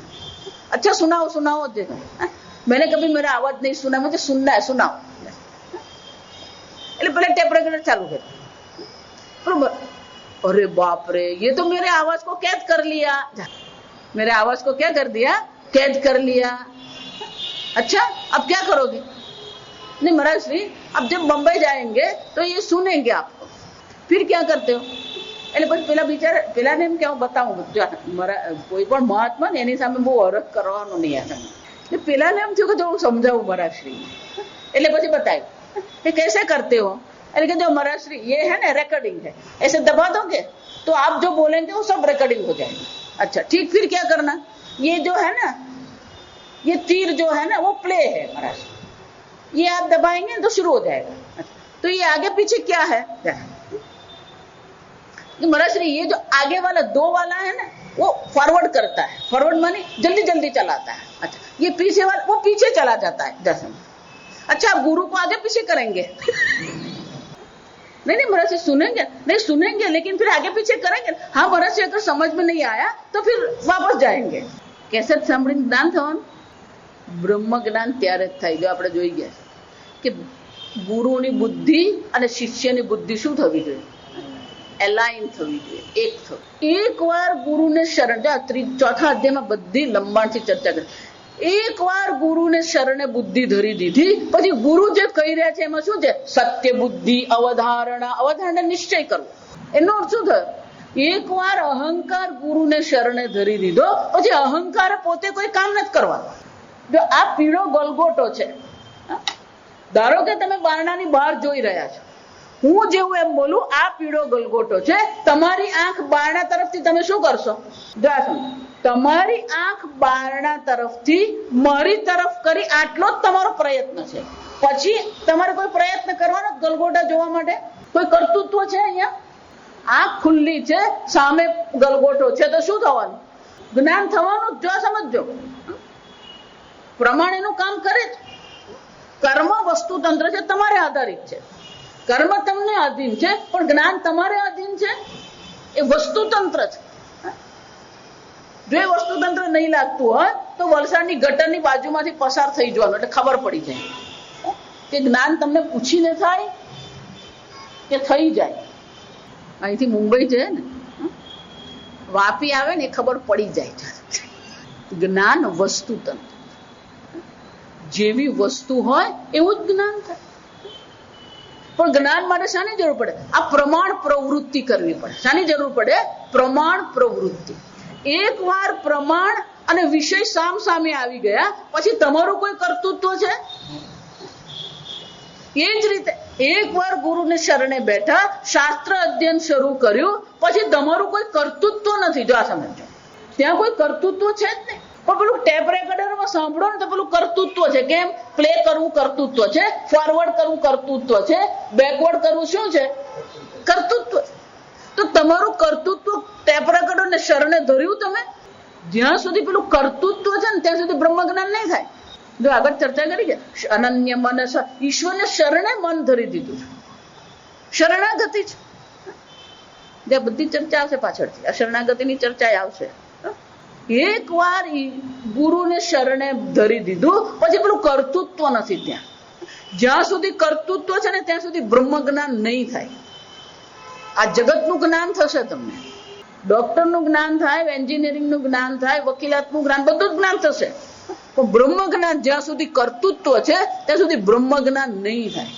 अच्छा सुनाओ सुनाओ. देखो मैंने कभी मेरा आवाज नहीं सुना, मुझे सुनना है, सुनाओ. એટલે પેલા ટેપ રેકોર્ડર ચાલુ કર્યું. बरोबर. अरे बाप रे, ये तो मेरे आवाज को कैद कर लिया. मेरे आवाज को क्या कर दिया? कैद कर लिया. अच्छा अब क्या करोगे? नहीं महाराज श्री अब जब बंबई जाएंगे तो ये सुनेंगे आपको. फिर क्या करते हो? એટલે પછી પેલા બિચારા પેલાને એમ કે હું બતાવું મારા કોઈ પણ મહાત્મા ને એની સામે બહુ હરખ કરવાનો નહીં આ તમે. એટલે પેલાને એમ થયું કે હું સમજાવું महाराज श्री. એટલે પછી बताયું कि कैसे करते हो. એટલે કે जो महाराज श्री ये है ना रिकॉर्डिंग है, ऐसे दबा दोगे तो आप जो बोलेंगे वो सब रिकॉर्डिंग हो जाएगा. अच्छा ठीक, फिर क्या करना, ये जो है ना ये तीर जो है ना वो प्ले है महाराज, ये आप दबाएंगे तो शुरू हो जाएगा. अच्छा, तो ये आगे पीछे क्या है, महाराज श्री ये जो आगे वाला 2 वाला है ना वो फॉरवर्ड करता है, फॉरवर्ड माने जल्दी जल्दी चलाता है. अच्छा, ये पीछे वाला वो पीछे चला जाता है जैसे. अच्छा, आप गुरु को आगे पीछे करेंगे नहीं महाराज जी सुनेंगे, नहीं सुनेंगे लेकिन फिर आगे पीछे करेंगे. हाँ महाराज जी अगर समझ में नहीं आया तो फिर वापस जाएंगे. कैसे સાંભળીને જ્ઞાન થવાનું, બ્રહ્મ જ્ઞાન ત્યારે જ થાય જો આપણે જોઈ ગયા કે ગુરુની બુદ્ધિ અને શિષ્યની બુદ્ધિ શું થવી જોઈએ, એલાઇન થવી જોઈએ, એક થવું. એકવાર ગુરુને શરણ, ચોથા અધ્યાયમાં બધી લંબાણથી ચર્ચા કરી. એકવાર ગુરુને શરણે બુદ્ધિ ધરી દીધી પછી ગુરુ જે કહી રહ્યા છે એમાં શું છે, સત્ય બુદ્ધિ અવધારણા નિશ્ચય કરવો. એનો અર્થ શું થયો, એકવાર અહંકાર ગુરુને શરણે ધરી દીધો પછી અહંકારે પોતે કોઈ કામ નથી કરવાનું. જો આ પીળો ગલગોટો છે, ધારો કે તમે બારણાની બહાર જોઈ રહ્યા છો, હું જેવું એમ બોલું આ પીળો ગલગોટો છે, તમારી આંખ બારણા તરફથી તમે શું કરશો, તમારી આંખ બારણા તરફથી મારી તરફ કરી આટલો જ તમારો પ્રયત્ન છે. પછી તમારે કોઈ પ્રયત્ન કરવાનો ગલગોટા જોવા માટે કોઈ કર્તૃત્વ છે અહીંયા, આંખ ખુલ્લી છે સામે ગલગોટો છે તો શું થવાનું, જ્ઞાન થવાનું. જો સમજજો પ્રમાણ એનું કામ કરે છે. કર્મ વસ્તુ તંત્ર છે, તમારે આધારિત છે. કર્મ તમને આધીન છે પણ જ્ઞાન તમારે આધીન છે. એ વસ્તુ તંત્ર છે. જો એ વસ્તુ તંત્ર નહીં લાગતું હોય તો વલસાડની ગટરની બાજુમાંથી પસાર થઈ જવાનું એટલે ખબર પડી જાય કે જ્ઞાન તમને પૂછીને થાય કે થઈ જાય. અહીંથી મુંબઈ છે ને વાપી આવે ને એ ખબર પડી જાય છે. જ્ઞાન વસ્તુ તંત્ર, જેવી વસ્તુ હોય એવું જ જ્ઞાન થાય. પણ જ્ઞાન માટે શાની જરૂર પડે, આ પ્રમાણ પ્રવૃત્તિ કરવી પડે. શાની જરૂર પડે, પ્રમાણ પ્રવૃત્તિ. એકવાર પ્રમાણ અને વિષય સામ સામે આવી ગયા પછી તમારું કોઈ કર્તૃત્વ છે. એ જ રીતે એકવાર ગુરુને શરણે બેઠા, શાસ્ત્ર અધ્યયન શરૂ કર્યું પછી તમારું કોઈ કર્તૃત્વ નથી. જો આ સમજો, ત્યાં કોઈ કર્તૃત્વ છે જ નહીં. પણ પેલું ટેપ રેકોર્ડરમાં સાંભળો ને તો પેલું કર્તૃત્વ છે. કેમ, પ્લે કરવું કર્તૃત્વ છે, ફોરવર્ડ કરવું કર્તૃત્વ છે, બેકવર્ડ કરવું શું છે, કર્તૃત્વ. તો તમારું કર્તૃત્વ ટેપ રેકોર્ડરને શરણે ધર્યું તમે, જ્યાં સુધી પેલું કર્તૃત્વ છે ને ત્યાં સુધી બ્રહ્મ જ્ઞાન નહીં થાય. જો આગળ ચર્ચા કરી છે, અનન્ય મનસ, ઈશ્વરને શરણે મન ધરી દીધું છે, શરણાગતિ છે. જે બધી ચર્ચા આવશે પાછળથી, આ શરણાગતિની ચર્ચા આવશે. એકવાર ગુરુને શરણે ધરી દીધું પછી પેલું કર્તૃત્વ નથી. ત્યાં જ્યાં સુધી કર્તૃત્વ છે ને ત્યાં સુધી બ્રહ્મ જ્ઞાન નહીં થાય. આ જગતનું જ્ઞાન થશે તમને, ડોક્ટરનું જ્ઞાન થાય, એન્જિનિયરિંગનું જ્ઞાન થાય, વકીલાતનું જ્ઞાન, બધું જ જ્ઞાન થશે. પણ બ્રહ્મ જ્ઞાન જ્યાં સુધી કર્તૃત્વ છે ત્યાં સુધી બ્રહ્મ જ્ઞાન નહીં થાય.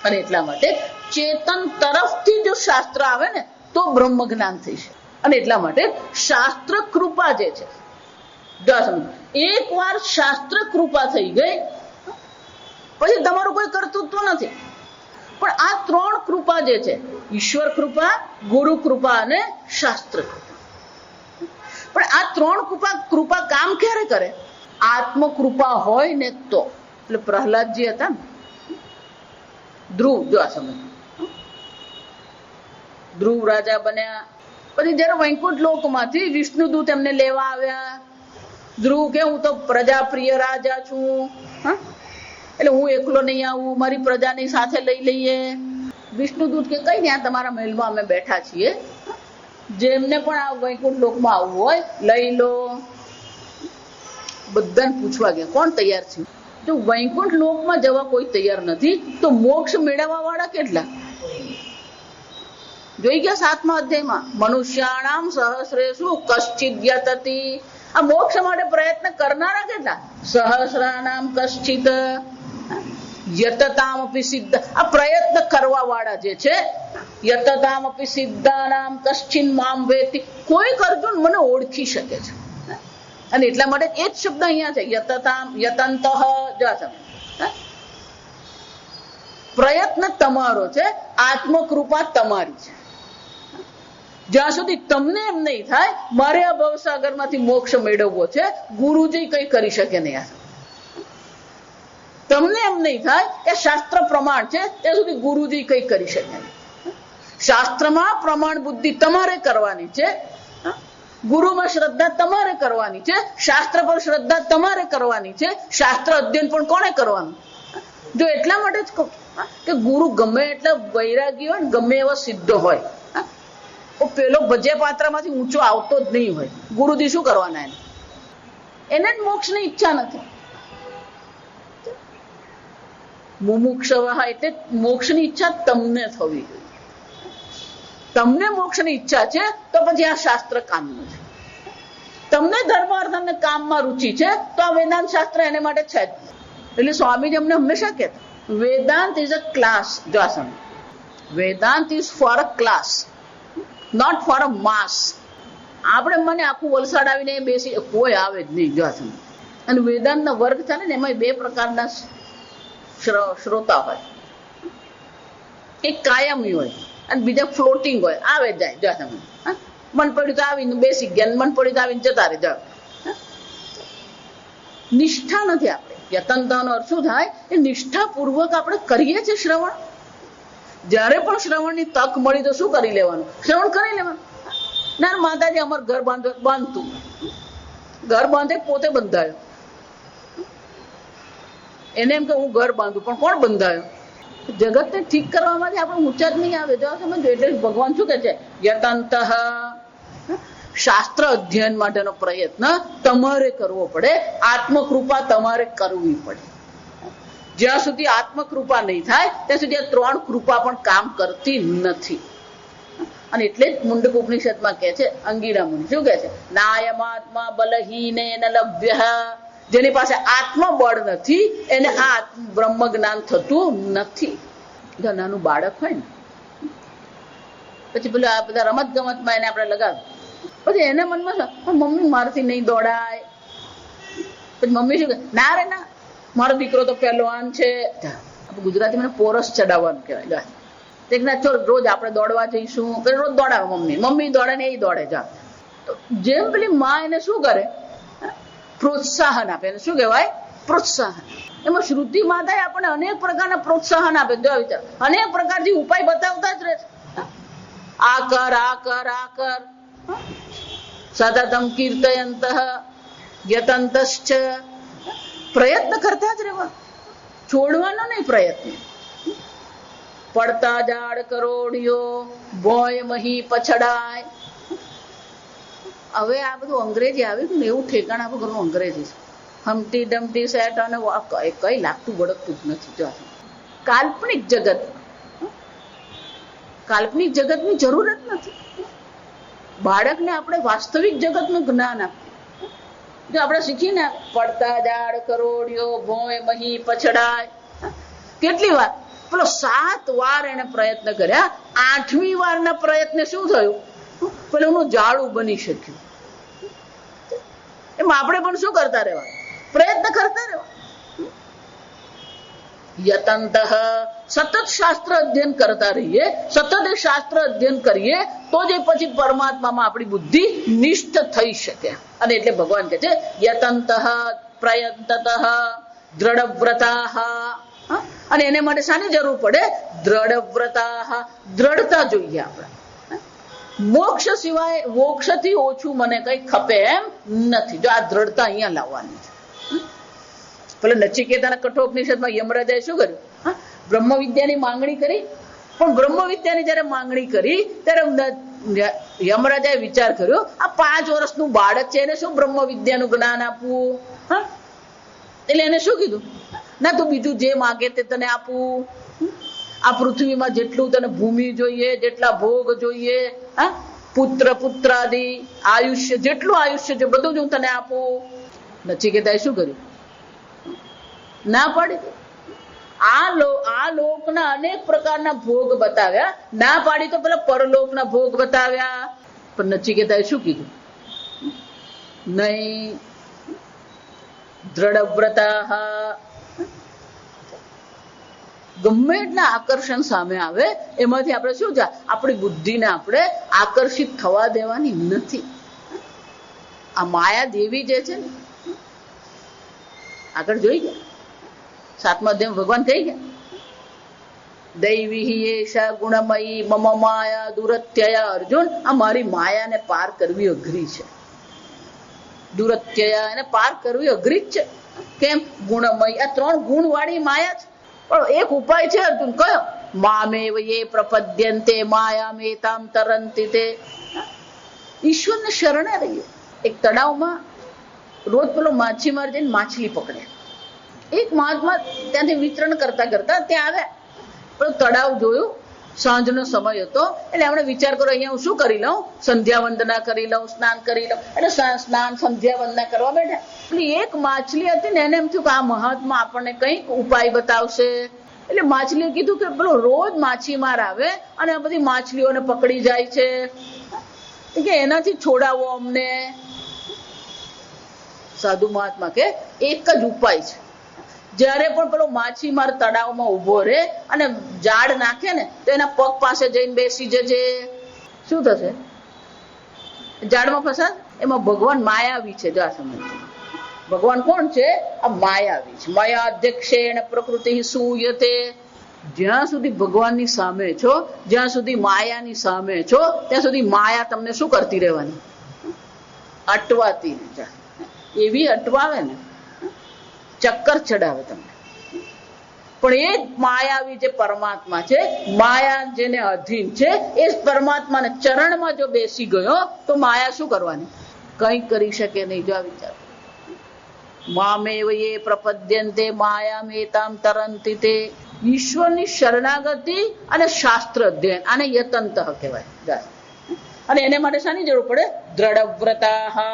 અને એટલા માટે ચેતન તરફથી જો શાસ્ત્ર આવે ને તો બ્રહ્મ જ્ઞાન થઈ છે. અને એટલા માટે શાસ્ત્ર કૃપા જે છે, એક વાર શાસ્ત્ર કૃપા થઈ ગઈ પછી તમારું કોઈ કર્તૃત્વ નથી. પણ આ 3 કૃપા જે છે, ઈશ્વર કૃપા, ગુરુ કૃપા અને શાસ્ત્ર કૃપા, પણ આ 3 કૃપા કામ ક્યારે કરે, આત્મ કૃપા હોય ને તો. એટલે પ્રહલાદજી હતા ને, ધ્રુવ, જો આ સમજ, ધ્રુવ રાજા બન્યા પછી જયારે વૈકુંઠ લોકમાંથી વિષ્ણુદૂત એમને લેવા આવ્યા. ધ્રુવ કે હું તો પ્રજાપ્રિય રાજા છું, એટલે હું એકલો નહીં આવું, મારી પ્રજાની સાથે લઈ લઈએ. વિષ્ણુદૂત કે કઈ નહીં, તમારા મહેલમાં અમે બેઠા છીએ, જેમને પણ આ વૈકુંઠ લોકમાં આવવું હોય લઈ લો. બધાને પૂછવા ગયા કોણ તૈયાર છે. જો વૈકુંઠ લોકમાં જવા કોઈ તૈયાર નથી તો મોક્ષ મેળવવા વાળા કેટલા જોઈ ગયા 7મા અધ્યાયમાં, મનુષ્યાણામ સહસ્રેષુ કશ્ચિદ યતતિ. આ મોક્ષ માટે પ્રયત્ન કરનારા કેટલા, સહસ્રાણામ કશ્ચિત યતતામપી સિદ્ધ, આ પ્રયત્ન કરવા વાળા જે છે, યતતામપી સિદ્ધાનામ કશ્ચિન મામ વેતિ, કોઈક અર્જુન મને ઓળખી શકે છે. અને એટલા માટે એ જ શબ્દ અહીંયા છે, યતતામ યતંતઃ. પ્રયત્ન તમારો છે, આત્મકૃપા તમારી છે. જ્યાં સુધી તમને એમ નહીં થાય મારે આ ભવસાગરમાંથી મોક્ષ મેળવવો છે, ગુરુજી કઈ કરી શકે નહીં. તમને એમ નહીં થાય એ શાસ્ત્ર પ્રમાણ છે ત્યાં સુધી ગુરુજી કઈ કરી શકે નહીં. શાસ્ત્રમાં પ્રમાણ બુદ્ધિ તમારે કરવાની છે, ગુરુમાં શ્રદ્ધા તમારે કરવાની છે, શાસ્ત્ર પર શ્રદ્ધા તમારે કરવાની છે, શાસ્ત્ર અધ્યયન પણ કોણે કરવાનું? જો એટલા માટે જ કહું કે ગુરુ ગમે એટલા વૈરાગી હોય, ગમે એવો સિદ્ધ હોય, પેલો ભજે પાત્રમાંથી ઊંચો આવતો જ નહીં હોય. ગુરુજી શું કરવાના? એને જ મોક્ષની ઈચ્છા નથી. મુમુક્ષવ એટલે મોક્ષની ઈચ્છા તમને થવી જોઈએ. તમને મોક્ષની ઈચ્છા છે તો પછી આ શાસ્ત્ર કામનું છે. તમને ધર્મ અર્થ અને કામમાં રુચિ છે તો આ વેદાંત શાસ્ત્ર એને માટે છે જ. એટલે સ્વામીજી અમને હંમેશા કહેતા, વેદાંત ઇઝ અ ક્લાસ. જો આ સમજ, Vedanta is for a class, not for a mass. આપણે મને આખું વલસાડ આવીને બેસી કોઈ આવે જ નહીં. જો આ સમજ, અને વેદાંતના વર્ગ ચાલે ને એમાં બે પ્રકારના શ્રોતા હોય. એક કાયમી હોય અને બીજા ફ્લોટિંગ હોય, આવે જાય. જો તમે મન પડ્યું તો આવીને બેસી ગયા, મન પડ્યું તો આવીને જતા રહે. જાઓ, નિષ્ઠા નથી. આપણે યતનતાનો અર્થ શું થાય? એ નિષ્ઠાપૂર્વક આપણે કરીએ છીએ શ્રવણ. જ્યારે પણ શ્રવણની તક મળી તો શું કરી લેવાનું? શ્રવણ કરી લેવાનું. ના માતાજી અમારું ઘર બાંધતું, ઘર બાંધે પોતે બંધાયો. એને એમ કે હું ઘર બાંધું, પણ કોણ બંધાયો? જગતને ઠીક કરવામાંથી આપણે ઊંચા જ નહીં આવે. જો સમજો, એટલે ભગવાન શું કે છે? યતંતઃ, શાસ્ત્ર અધ્યયન માટેનો પ્રયત્ન તમારે કરવો પડે, આત્મકૃપા તમારે કરવી પડે. જ્યાં સુધી આત્મકૃપા નહીં થાય ત્યાં સુધી આ ત્રણ કૃપા પણ કામ કરતી નથી. અને એટલે જ મુંડક ઉપનિષદમાં કહે છે, અંગીરા મુનિ શું કહે છે? નાયમાત્મા બલહીનેન લભ્ય, જેની પાસે આત્મબળ નથી એને આ બ્રહ્મ જ્ઞાન થતું નથી. જો નાનું બાળક હોય ને, પછી પેલું આ બધા રમત ગમતમાં એને આપણે લગાવ્યું, પછી એને મનમાં મમ્મી મારાથી નહીં દોડાય. પછી મમ્મી શું કહે? ના રે ના, મારો દીકરો તો પહેલવાન છે. ગુજરાતી મને પોરસ ચડાવવાનું કહેવાય. રોજ આપણે દોડવા જઈશું, રોજ દોડાવે મમ્મી, મમ્મી દોડે ને એ દોડે. જા, તો જેમ પેલી માં એને શું કરે? પ્રોત્સાહન આપે. એને શું કહેવાય? પ્રોત્સાહન. એમાં શ્રુતિ માતાએ આપણને અનેક પ્રકારના પ્રોત્સાહન આપે. જો વિચાર, અનેક પ્રકારથી ઉપાય બતાવતા જ રહે છે. આ કર, આ કર, આ કર. સતતમ કીર્તયંતઃ યતંતશ્ચ, પ્રયત્ન કરતા જ રહેવા, છોડવાનો નહીં પ્રયત્ન. પડતા ઝાડ કરોડિયો, ભોય મહી પછડાય. હવે આ બધું અંગ્રેજી આવી ગયું ને, એવું ઠેકાણ આપણું ઘરનું અંગ્રેજી છે. હમટી ડમટી સેટ અને કઈ લાગતું બળકતું જ નથી. જો કાલ્પનિક જગત, કાલ્પનિક જગતની જરૂર જ નથી. બાળકને આપણે વાસ્તવિક જગતનું જ્ઞાન આપીએ. જો આપણે શીખીને પડતા ઝાડ કરોડિયો, ભોય મહી પછડાય, કેટલી વાર? પેલો 7 વાર એને પ્રયત્ન કર્યા, 8મી વારના પ્રયત્ને શું થયું? પેલું ઝાડું બની શક્યું. એમ આપણે પણ શું કરતા રહેવા? પ્રયત્ન કરતા રહેવા. યતંતઃ, સતત શાસ્ત્ર અધ્યયન કરતા રહીએ, સતત એ શાસ્ત્ર અધ્યયન કરીએ તો જ પછી પરમાત્મામાં આપણી બુદ્ધિ નિષ્ઠ થઈ શકે. અને એટલે ભગવાન કહે છે યતંતઃ પ્રયતતઃ દ્રઢવ્રતાઃ. અને એને માટે શાની જરૂર પડે? દ્રઢવ્રતાઃ, દ્રઢતા જોઈએ આપણે. મોક્ષ સિવાય, મોક્ષથી ઓછું મને કઈ ખપે એમ નથી. જો આ દ્રઢતા અહીંયા લાવવાની છે. પેલા નચિકેતાના કઠોપનિષદમાં યમરાજાએ શું કર્યું? બ્રહ્મ વિદ્યાની માંગણી કરી. પણ બ્રહ્મ વિદ્યાની જયારે માંગણી કરી ત્યારે યમરાજાએ વિચાર કર્યો, આ 5 વર્ષનું બાળક છે, એને શું બ્રહ્મ વિદ્યાનું જ્ઞાન આપવું? એટલે એને શું કીધું? ના, તું બીજું જે માગે તે તને આપવું. આ પૃથ્વીમાં જેટલું તને ભૂમિ જોઈએ, જેટલા ભોગ જોઈએ, પુત્ર પુત્રાદિ આયુષ્ય, જેટલું આયુષ્ય છે બધું જ હું તને આપું. નચિકેતાએ શું કર્યું? ના પાડી. આ લોકના અનેક પ્રકારના ભોગ બતાવ્યા, ના પાડી તો પેલા પરલોકના ભોગ બતાવ્યા. પણ નચિકેતાએ શું કીધું? નહીં દ્રઢવ્રતા. ગમે એટલા આકર્ષણ સામે આવે એમાંથી આપણે શું છે, આપણી બુદ્ધિને આપણે આકર્ષિત થવા દેવાની નથી. આ માયા દેવી જે છે ને, આગળ જોઈ ગયા 7મા અધ્યાય ભગવાન કહી ગયા, દૈવી એષા ગુણમયી મમ માયા દુરત્યયા. અર્જુન, આ મારી માયાને પાર કરવી અઘરી છે. દુરત્યયા એને પાર કરવી અઘરી જ છે. કેમ? ગુણમયી, આ 3 ગુણ વાળી માયા છે. પણ એક ઉપાય છે અર્જુન, કયો? મામેવ યે પ્રપદ્યન્તે માયામેતામ તરંતિ તે. ઈશ્વરને શરણે રહીએ. એક તળાવમાં રોજ પેલો માછીમાર જઈને માછલી પકડે. એક મહાત્મા ત્યાંથી વિતરણ કરતા કરતા ત્યાં આવ્યા. પેલો તળાવ જોયું, સાંજનો સમય હતો, એટલે એમણે વિચાર કર્યો અહીંયા હું શું કરી લઉં, સંધ્યા વંદના કરી લઉં, સ્નાન કરી લઉં. એટલે સ્નાન સંધ્યા વંદના કરવા બેઠા. એટલે એક માછલી હતી ને, એને એમ થયું કે આ મહાત્મા આપણને કંઈક ઉપાય બતાવશે. એટલે માછલીએ કીધું કે પેલો રોજ માછીમાર આવે અને આ બધી માછલીઓને પકડી જાય છે, કે એનાથી છોડાવો અમને. સાધુ મહાત્મા કે એક જ ઉપાય છે, જયારે પણ પેલો માછીમાર તળાવમાં ઉભો રહે અને ઝાડ નાખે ને તો એના પગ પાસે જઈને બેસી જજે. શું થશે? ઝાડમાં ફસાય. એમાં ભગવાન માયાવી છે. જો આ સમજ, ભગવાન કોણ છે? આ માયાવી છે. માયા અધ્યક્ષેણ પ્રકૃતિ સૂયતે. જ્યાં સુધી ભગવાનની સામે છો, જ્યાં સુધી માયાની સામે છો, ત્યાં સુધી માયા તમને શું કરતી રહેવાની? અટવાતી રહે. એવી અટવાવે ને, ચક્કર ચડાવે તમને. પણ એ માયાવી જે પરમાત્મા છે, માયા જેને અધીન છે, એ પરમાત્માને ચરણમાં જો બેસી ગયો તો માયા શું કરવાની? કંઈ કરી શકે નહીં. જો આ વિચાર, મામેવ યે પ્રપદ્યન્તે માયામેતામ તરંતિ તે. ઈશ્વરની શરણાગતિ અને શાસ્ત્ર અધ્યયન, આને યતંતઃ કહેવાય. અને એને માટે શાની જરૂર પડે? દ્રઢવ્રતા,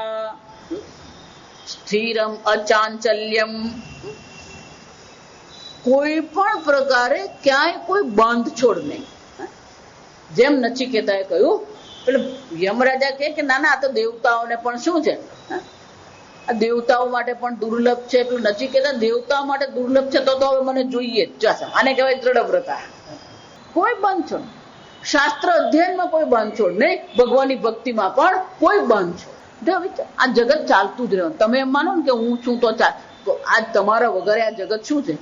સ્થિરમ અચાંચલ્યમ. કોઈ પણ પ્રકારે ક્યાંય કોઈ બાંધછોડ નહીં. જેમ નચિકેતાએ કહ્યું, પેલું યમરાજા કે ના ના, આ તો દેવતાઓને પણ શું છે, આ દેવતાઓ માટે પણ દુર્લભ છે. પેલું નચિકેતા દેવતાઓ માટે દુર્લભ છે તો હવે મને જોઈએ જ. આને કહેવાય દ્રઢવ્રતા. કોઈ બાંધછોડ, શાસ્ત્ર અધ્યયનમાં કોઈ બાંધછોડ નહીં, ભગવાનની ભક્તિમાં પણ કોઈ બાંધછોડ. આ જગત ચાલતું જ રહ્યું. તમે એમ માનો ને કે હું છું તો ચાલ. આજ તમારા વગરે આ જગત શું છે?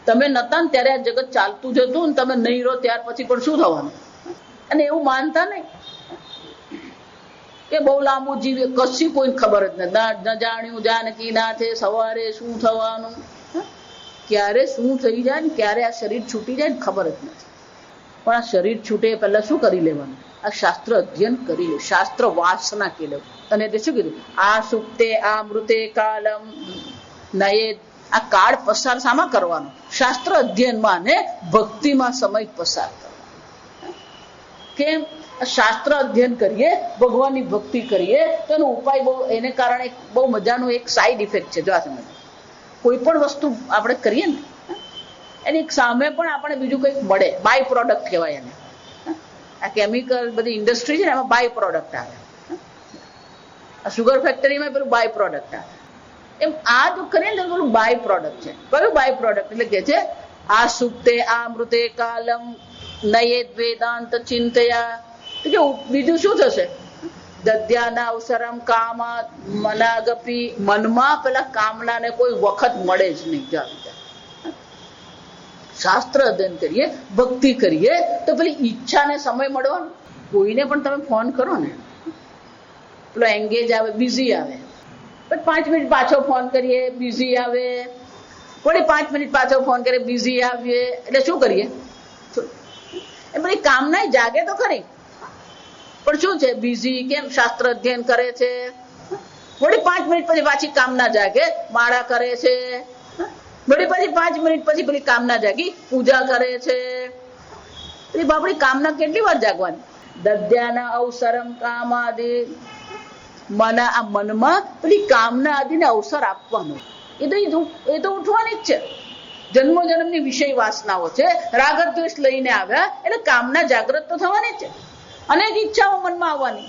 તમે નતા ને ત્યારે આ જગત ચાલતું જ હતું, ને તમે નહીં રહો ત્યાર પછી પણ શું થવાનું? અને એવું માનતા નહીં કે બહુ લાંબુ જીવે, કશી કોઈને ખબર જ નથી. ન જાણ્યું જાનકી નાથે સવારે શું થવાનું, ક્યારે શું થઈ જાય ને ક્યારે આ શરીર છૂટી જાય ને ખબર જ નથી. પણ આ શરીર છૂટે પહેલા શું કરી લેવાનું? આ શાસ્ત્ર અધ્યયન કરી લે, શાસ્ત્ર વાસના કે લે. અને તે શું કીધું? આ સુપ્તે આ મૃતે કાલમ નયે. આ કાળ પસાર શામાં કરવાનો? શાસ્ત્ર અધ્યયનમાં અને ભક્તિમાં સમય પસાર કરવાનો. કેમ? શાસ્ત્ર અધ્યયન કરીએ, ભગવાનની ભક્તિ કરીએ તો એનો ઉપાય બહુ, એને કારણે બહુ મજાનું એક સાઈડ ઇફેક્ટ છે. જો આ સમજ, કોઈ પણ વસ્તુ આપણે કરીએ ને એની સામે પણ આપણે બીજું કંઈક મળે. બાય પ્રોડક્ટ કહેવાય એને. આ કેમિકલ બધી ઇન્ડસ્ટ્રી છે ને, એમાં બાય પ્રોડક્ટ આવે. આ સુગર ફેક્ટરીમાં પેલું બાય પ્રોડક્ટ આવે. એમ આ જો કરીએ ને પેલું બાય પ્રોડક્ટ છે. કયું બાય પ્રોડક્ટ? એટલે કે છે આ સુપ્તે આ મૃતે કાલમ નયેદ વેદાંત ચિંતયા. બીજું શું થશે? દદ્યાના અવસરમ કામા મનાગપી. મનમાં પેલા કામનાને કોઈ વખત મળે જ નહીં. શાસ્ત્ર અધ્યયન કરીએ, ભક્તિ કરીએ તો પેલી ઈચ્છાને સમય મળવાનો. કોઈને પણ તમે ફોન કરો ને, પેલો એંગેજ આવે, બિઝી આવે. પછી 5 મિનિટ પાછો ફોન કરીએ, બિઝી આવે. વળી 5 મિનિટ પાછો ફોન કરીએ, બિઝી આવીએ. એટલે શું કરીએ? એ બધી કામના જાગે તો ખરી, પણ શું છે? બિઝી. કેમ? શાસ્ત્ર અધ્યયન કરે છે. વળી 5 મિનિટ પછી પાછી કામના જાગે, માળા કરે છે. વળી પછી 5 મિનિટ પછી પેલી કામના જાગી, પૂજા કરે છે. પેલી બાપડી કામના કેટલી વાર જાગવાની? દદ્યાના અવસરમ કામાદિ. આ મનમાં પેલી કામના આદિને અવસર આપવાનો. એ તો ઉઠવાની જ છે. જન્મો જન્મની વિષય વાસનાઓ છે, રાગ દ્વેષ લઈને આવ્યા એટલે કામના જાગૃત તો થવાની છે, અનેક ઈચ્છાઓ મનમાં આવવાની.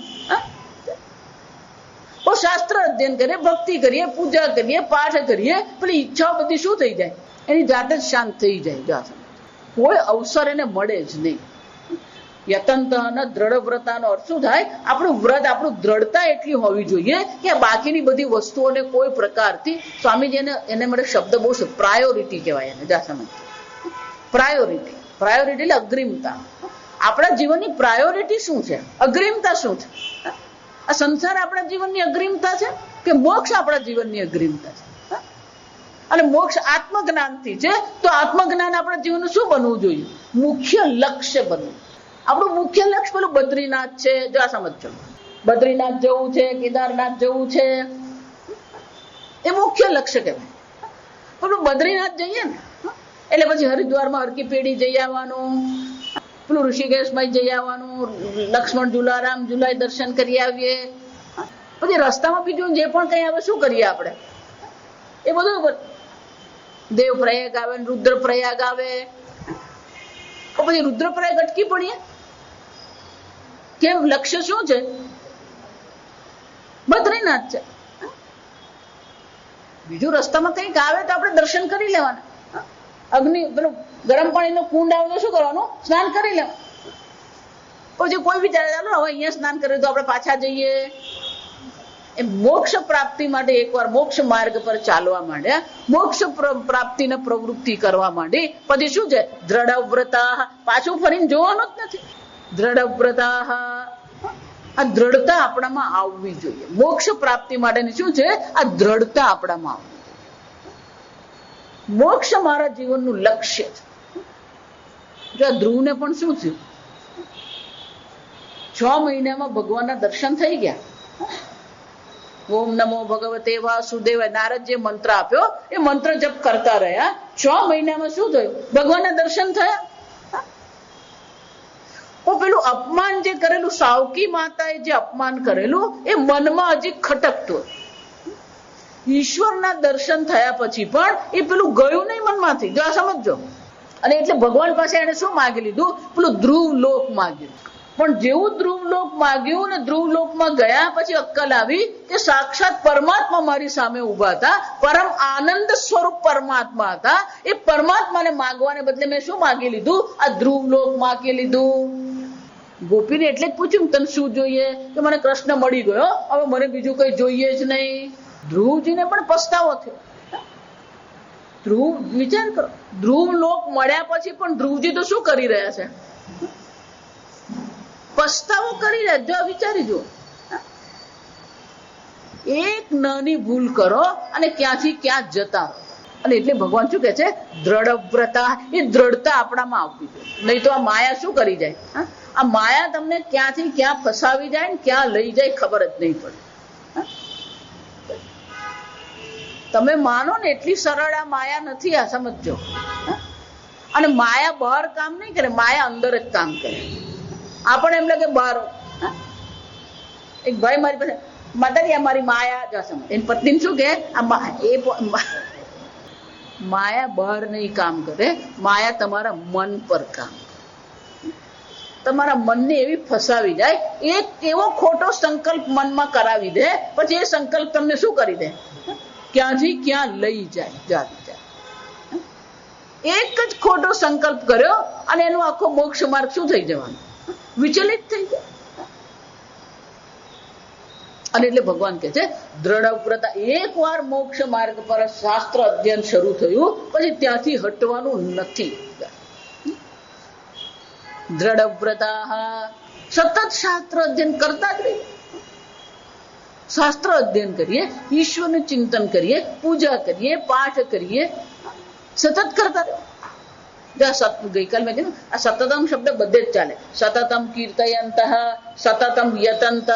શાસ્ત્ર અધ્યયન કરીએ, ભક્તિ કરીએ, પૂજા કરીએ, પાઠ કરીએ, પેલી ઈચ્છાઓ બધી શું થઈ જાય? એની જાતે જ શાંત થઈ જાય. કોઈ અવસર એને મળે જ નહીં. યતંત દ્રઢ વ્રતાનો અર્થ શું થાય? આપણું વ્રત, આપણું દ્રઢતા એટલી હોવી જોઈએ કે બાકીની બધી વસ્તુઓને કોઈ પ્રકારથી, સ્વામીજી એને માટે શબ્દ બહુ છે, પ્રાયોરિટી કહેવાય એને. જા સમજ, પ્રાયોરિટી. પ્રાયોરિટી એટલે અગ્રિમતા. આપણા જીવનની પ્રાયોરિટી શું છે? અગ્રિમતા શું છે? આ સંસાર આપણા જીવનની અગ્રિમતા છે કે મોક્ષ આપણા જીવનની અગ્રિમતા છે? અને મોક્ષ આત્મજ્ઞાનથી છે, તો આત્મજ્ઞાન આપણા જીવનનું શું બનવું જોઈએ? મુખ્ય લક્ષ્ય બનવું. આપણું મુખ્ય લક્ષ્ય પેલું બદ્રીનાથ છે. જો આ સમજો, બદ્રીનાથ જવું છે, કેદારનાથ જવું છે, એ મુખ્ય લક્ષ્ય કહેવાય. પેલું બદ્રીનાથ જઈએ ને એટલે પછી હરિદ્વારમાં હરકી પેઢી જઈ આવવાનું, પેલું ઋષિકેશમાં જઈ આવવાનું, લક્ષ્મણ ઝુલા, રામ ઝુલા દર્શન કરી આવીએ. પછી રસ્તામાં બીજું જે પણ કઈ આવે શું કરીએ આપણે? એ બધું દેવ પ્રયાગ આવે, રુદ્ર પ્રયાગ આવે, પછી રુદ્ર પ્રયાગ અટકી પડીએ. કેમ? લક્ષ્ય શું છે? બદ્રીનાથ છે. બીજું રસ્તામાં કઈક આવે તો આપણે દર્શન કરી લેવાના. અગ્નિ પેલું ગરમ પાણીનો કુંડ આવે તો શું કરવાનું? સ્નાન કરી લેવાનું. પછી કોઈ વિચારે ચાલો હવે અહીંયા સ્નાન કરીએ તો આપણે પાછા જઈએ. એ મોક્ષ પ્રાપ્તિ માટે એકવાર મોક્ષ માર્ગ પર ચાલવા માંડ્યા, મોક્ષ પ્રાપ્તિને પ્રવૃત્તિ કરવા માંડી, પછી શું છે? દ્રઢ વ્રતા. પાછું ફરીને જોવાનું જ નથી. દ્રઢ વ્રતા. આ દ્રઢતા આપણામાં આવવી જોઈએ. મોક્ષ પ્રાપ્તિ માટેની શું છે? આ દ્રઢતા આપણામાં આવવી. મોક્ષ મારા જીવનનું લક્ષ્ય છે. જો આ ધ્રુવને પણ શું થયું? 6 મહિનામાં ભગવાનના દર્શન થઈ ગયા. ઓમ નમો ભગવતે વાસુદેવાય, નારદ જે મંત્ર આપ્યો એ મંત્ર જપ કરતા રહ્યા. 6 મહિનામાં શું થયું? ભગવાનના દર્શન થયા. પેલું અપમાન જે કરેલું, સાવકી માતાએ જે અપમાન કરેલું, એ મનમાં હજી ખટકતું. ઈશ્વરના દર્શન થયા પછી પણ એ પેલું ગયું નહીં મનમાંથી. જો આ સમજો. અને એટલે ભગવાન પાસે એને શું માગી લીધું? પેલું ધ્રુવ લોક માગ્યું. પણ જેવું ધ્રુવ લોક માગ્યું ને ધ્રુવ લોકમાં ગયા પછી અક્કલ આવી કે સાક્ષાત પરમાત્મા મારી સામે ઉભા હતા, પરમ આનંદ સ્વરૂપ પરમાત્મા હતા. એ પરમાત્માને માગવાને બદલે મેં શું માગી લીધું? આ ધ્રુવ લોક માગી લીધું. ગોપીને એટલે જ પૂછ્યું, તને શું જોઈએ? કે મને કૃષ્ણ મળી ગયો, હવે મને બીજું કઈ જોઈએ જ નહીં. ધ્રુવજીને પણ પસ્તાવો થયો. ધ્રુવ, વિચાર કરો, ધ્રુવ લોક મળ્યા પછી પણ ધ્રુવજી તો શું કરી રહ્યા છે? પસ્તાવો કરી રહ્યા. જો વિચારી જુઓ, એક નાની ભૂલ કરો અને ક્યાંથી ક્યાં જતા. અને એટલે ભગવાન શું કે છે? દ્રઢ વ્રતા. એ દ્રઢતા આપણામાં આવવી જોઈએ. નહીં તો આ માયા શું કરી જાય? આ માયા તમને ક્યાંથી ક્યાં ફસાવી જાય ને ક્યાં લઈ જાય ખબર જ નહીં પડે. તમે માનો ને એટલી સરળ આ માયા નથી. આ સમજો. અને માયા બહાર કામ નહીં કરે, માયા અંદર જ કામ કરે. આપણે એમ લાગે બહાર. એક ભાઈ મારી પાસે, માતાજી મારી માયા, એની પત્ની શું કે માયા બહાર નહીં કામ કરે, માયા તમારા મન પર કામ કરે. તમારા મનને એવી ફસાવી જાય, એક એવો ખોટો સંકલ્પ મનમાં કરાવી દે, પછી એ સંકલ્પ તમને શું કરી દે? ક્યાંથી ક્યાં લઈ જાય. એક જ ખોટો સંકલ્પ કર્યો અને એનો આખો મોક્ષ માર્ગ શું થઈ જવાનો? વિચલિત થઈ જાય. અને એટલે ભગવાન કે છે દ્રઢ વ્રતા. એક વાર મોક્ષ માર્ગ પર શાસ્ત્ર અધ્યયન શરૂ થયું પછી ત્યાંથી હટવાનું નથી. દ્રઢ વ્રતા. સતત શાસ્ત્ર અધ્યયન કરતા જ રહીએ. શાસ્ત્ર અધ્યયન કરીએ, ઈશ્વરનું ચિંતન કરીએ, પૂજા કરીએ, પાઠ કરીએ, સતત કરતા રહે. ગઈકાલ મેં કીધું આ સતતમ શબ્દ બધે જ ચાલે. સતતમ કીર્તયંત, સતતમ યતંત,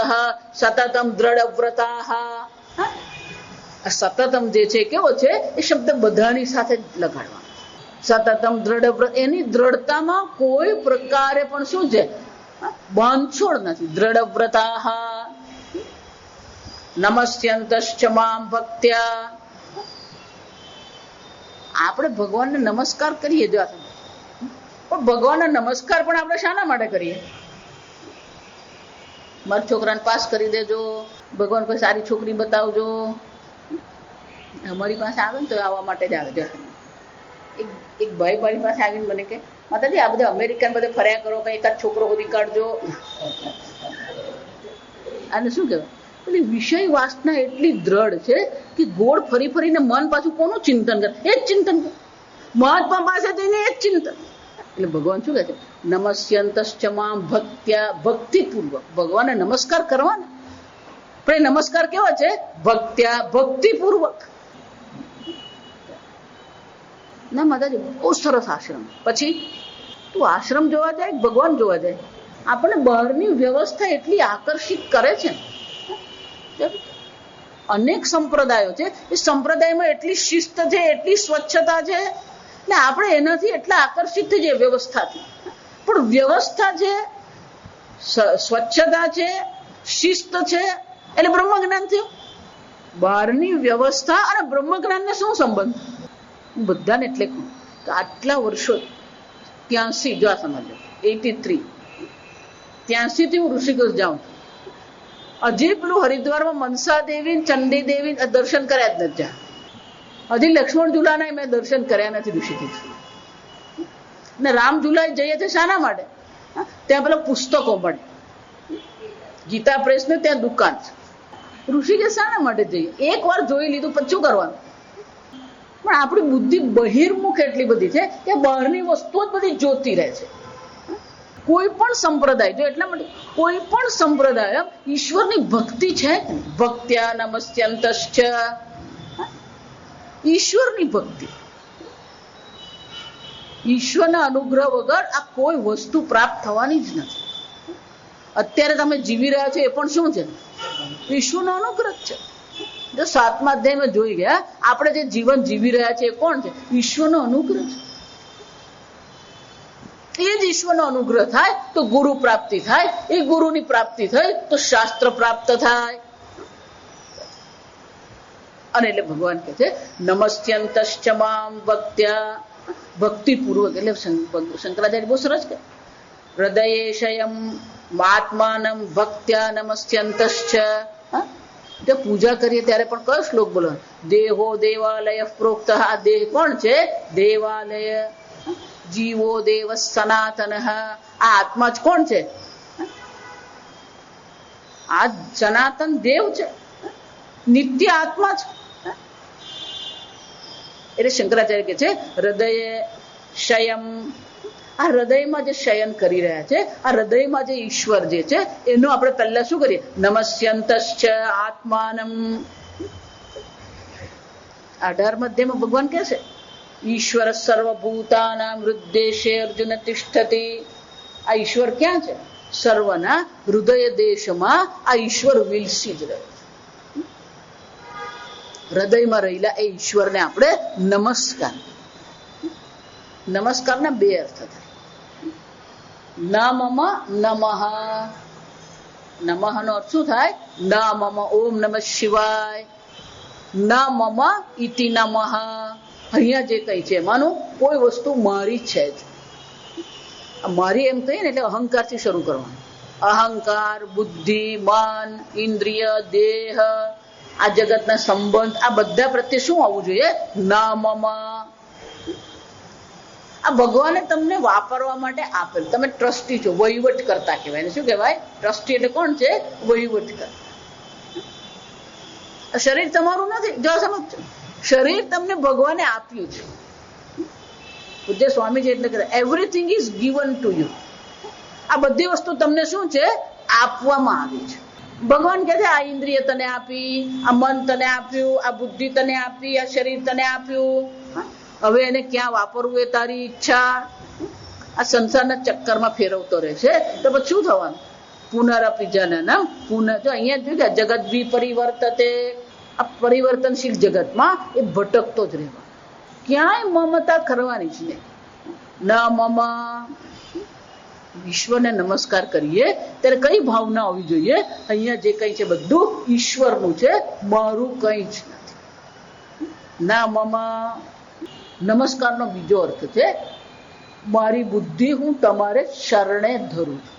સતતમ દ્રઢ વ્રતા. સતતમ જે છે કેવો છે? એ શબ્દ બધાની સાથે જ લગાડવાનો. સતતમ દ્રઢ વ્રત. એની દ્રઢતામાં કોઈ પ્રકારે પણ શું છે? બાંધછોડ નથી. દ્રઢ વ્રતા. નમસ્યંતશ્ચ મામ ભક્ત્યા. આપણે ભગવાનને નમસ્કાર કરીએ જો, પણ ભગવાનને નમસ્કાર પણ આપણે શાના માટે કરીએ? મારા છોકરાને પાસ કરી દેજો, ભગવાન કોઈ સારી છોકરી બતાવજો. અમારી પાસે આવે ને તો આવવા માટે જ આવે. એક ભાઈ મારી પાસે આવીને મને કે, માતાજી આ બધા અમેરિકન બધે ફર્યા કરો, કઈ એકાદ છોકરો શોધી કાઢજો. આને શું કહેવાય? પેલી વિષય વાસના એટલી દ્રઢ છે કે ગોળ ફરી ફરીને મન પાછું કોનું ચિંતન કરે? એ જ ચિંતન કરે. મહાત્મા પાસે જઈને એ જ ચિંતન. એટલે ભગવાન શું કહે છે? નમસ્યંતશ્ચ મામ ભક્ત્યા, ભક્તિપૂર્વક ભગવાનને નમસ્કાર કરવાના. પણ એ નમસ્કાર કેવા છે? ભક્ત્યા, ભક્તિપૂર્વક. ના માતાજી બહુ સરસ આશ્રમ. પછી તું આશ્રમ જોવા જાય, ભગવાન જોવા જાય. આપણને બહારની વ્યવસ્થા એટલી આકર્ષિત કરે છે. અનેક સંપ્રદાયો છે, એ સંપ્રદાયમાં એટલી શિસ્ત છે, એટલી સ્વચ્છતા છે ને આપણે એનાથી એટલા આકર્ષિત થઈ જઈએ વ્યવસ્થાથી. પણ વ્યવસ્થા છે, સ્વચ્છતા છે, શિસ્ત છે એટલે બ્રહ્મજ્ઞાન થયું. બહારની વ્યવસ્થા અને બ્રહ્મજ્ઞાનને શું સંબંધ? હું બધાને એટલે કહું કે આટલા વર્ષો 83 જો આ સમજો 83 83 થી હું ઋષિકેશ જાઉં છું. હજી પેલું હરિદ્વારમાં મનસા દેવી, ચંડી દેવી દર્શન કર્યા જ નથી. હજી લક્ષ્મણ ઝુલાના મેં દર્શન કર્યા નથી ઋષિકેશ. ને રામ ઝુલા જઈએ છે શાના માટે? ત્યાં પેલા પુસ્તકો મળે, ગીતા પ્રેસ ને ત્યાં દુકાન છે. ઋષિકેશ શાના માટે જઈએ? એક વાર જોઈ લીધું પછી શું કરવાનું? પણ આપણી બુદ્ધિ બહિર્મુખ એટલી બધી છે કે બહારની વસ્તુઓ જ બધી જોતી રહે છે. કોઈ પણ સંપ્રદાય જો એટલા માટે કોઈ પણ સંપ્રદાય ઈશ્વરની ભક્તિ છે. ભક્ત્યા નમસ્યંતશ્ચ, ઈશ્વરની ભક્તિ. ઈશ્વરના અનુગ્રહ વગર આ કોઈ વસ્તુ પ્રાપ્ત થવાની જ નથી. અત્યારે તમે જીવી રહ્યા છો એ પણ શું છે? ઈશ્વરનો અનુગ્રહ છે. જો 7મા અધ્યાયમાં જોઈ ગયા, આપણે જે જીવન જીવી રહ્યા છે એ કોણ છે? ઈશ્વરનો અનુગ્રહ છે. એ જ ઈશ્વરનો અનુગ્રહ થાય તો ગુરુ પ્રાપ્તિ થાય, એ ગુરુની પ્રાપ્તિ થઈ તો શાસ્ત્ર પ્રાપ્ત થાય. અને એટલે ભગવાન કહે છે નમસ્યંતશ્ચ મામ ભક્ત્યા, ભક્તિપૂર્વક. એટલે શંકરાચાર્ય બહુ સરસ કે હૃદયે શયમ આત્માનમ ભક્ત્યા નમસ્યંતશ્ચ. જો પૂજા કરીએ ત્યારે પણ કયો શ્લોક બોલો? દેહો દેવાલય પ્રોક્ત. આ દેહ કોણ છે? દેવાલય. જીવો દેવ સનાતન. આ આત્મા જ કોણ છે? આ સનાતન દેવ છે, નિત્ય આત્મા છે. એટલે શંકરાચાર્ય કે છે હૃદય શયમ. આ હૃદયમાં જે શયન કરી રહ્યા છે, આ હૃદયમાં જે ઈશ્વર જે છે એનો આપણે પહેલા શું કરીએ? નમસ્યંતશ્ચ આત્માનમ. 18મા અધ્યાયમાં ભગવાન કહે છે ઈશ્વર સર્વભૂતાનાં હૃદ્દેશે અર્જુન તિષ્ઠતિ. આ ઈશ્વર ક્યાં છે? સર્વના હૃદય દેશમાં આ ઈશ્વર વિલસી જ રહ્યો. હૃદયમાં રહેલા એ ઈશ્વરને આપણે નમસ્કાર. નમસ્કારના 2 અર્થ થાય. નમઃ નમઃ. નમઃ નો અર્થ શું થાય? નમઃ ઓમ નમઃ શિવાય. નમઃ ઇતિ નમઃ. અહીંયા જે કઈ છે એમાંનું કોઈ વસ્તુ મારી છે જ. મારી એમ કહીએ ને એટલે અહંકારથી શરૂ કરવાનું. અહંકાર, બુદ્ધિ, મન, ઇન્દ્રિય, દેહ, આ જગતના સંબંધ, આ બધા પ્રત્યે શું આવવું જોઈએ? નમઃ. આ ભગવાને તમને વાપરવા માટે આપેલ. તમે ટ્રસ્ટી છો, વહીવટ કરતા કહેવાય. શું કહેવાય? ટ્રસ્ટી એટલે કોણ છે? વહીવટ કરતા. શરીર તમારું નથી. જો સમજ, શરીર તમને ભગવાને આપ્યું છે. પૂજ્ય સ્વામીજી એટલે કહે everything is given to you. આ બધી વસ્તુ તમને શું છે? આપવામાં આવી છે. ભગવાન કહે છે આ ઇન્દ્રિય તને આપી, આ મન તને આપ્યું, આ બુદ્ધિ તને આપી, આ શરીર તને આપ્યું. હવે એને ક્યાં વાપરવું એ તારી ઈચ્છા. આ સંસારના ચક્કરમાં ફેરવતો રહેશે તો પછી શું થવાનું? પુનરપી જનનમ પુનઃ. જો અહીંયા જોયું કે જગત વિપરિવર્તતે. આ પરિવર્તનશીલ જગતમાં એ ભટકતો જ રહેવા. ક્યાંય મમતા કરવાની જ નહીં. ન મમ. ઈશ્વરને નમસ્કાર કરીએ ત્યારે કઈ ભાવના હોવી જોઈએ? અહીંયા જે કઈ છે બધું ઈશ્વરનું છે, મારું કઈ જ નથી. ના મમ. નમસ્કારનો બીજો અર્થ છે મારી બુદ્ધિ હું તમારે શરણે ધરું છું.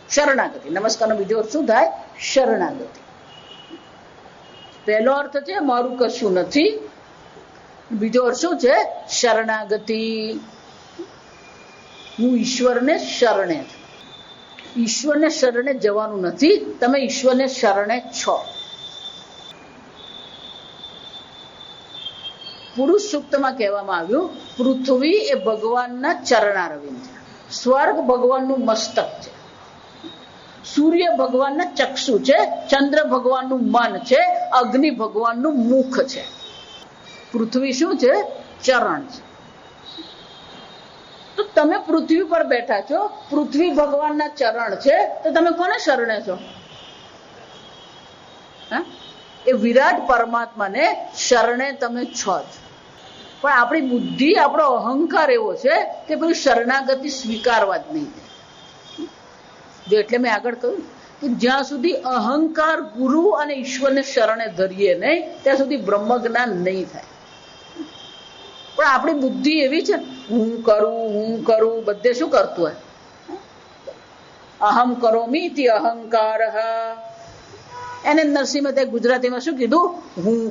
શરણાગતિ. નમસ્કારનો બીજો અર્થ શું થાય? શરણાગતિ. પહેલો અર્થ છે મારું કશું નથી, બીજો અર્થ શું છે? શરણાગતિ. હું ઈશ્વરને શરણે છું. ઈશ્વરને શરણે જવાનું નથી, તમે ઈશ્વરને શરણે છો. પુરુષ સૂક્તમાં કહેવામાં આવ્યું પૃથ્વી એ ભગવાનના ચરણારવિંદ છે, સ્વર્ગ ભગવાનનું મસ્તક છે, સૂર્ય ભગવાનના ચક્ષુ છે, ચંદ્ર ભગવાનનું મન છે, અગ્નિ ભગવાનનું મુખ છે. પૃથ્વી શું છે? ચરણ છે. તો તમે પૃથ્વી પર બેઠા છો, પૃથ્વી ભગવાનના ચરણ છે, તો તમે કોને શરણે છો? એ વિરાટ પરમાત્માને શરણે તમે છો જ. પણ આપણી બુદ્ધિ, આપણો અહંકાર એવો છે કે પેલું શરણાગતિ સ્વીકારવા જ નહીં. જો એટલે મેં આગળ કહ્યું કે જ્યાં સુધી અહંકાર ગુરુ અને ઈશ્વરને શરણે ધરીએ નહીં ત્યાં સુધી બ્રહ્મ જ્ઞાન નહીં થાય. પણ આપણી બુદ્ધિ એવી છે, હું કરું બધે શું કરતું હોય? અહમ કરોમી ઇતિ અહંકાર. એને નરસિંહ મહેતાએ ગુજરાતીમાં શું કીધું? હું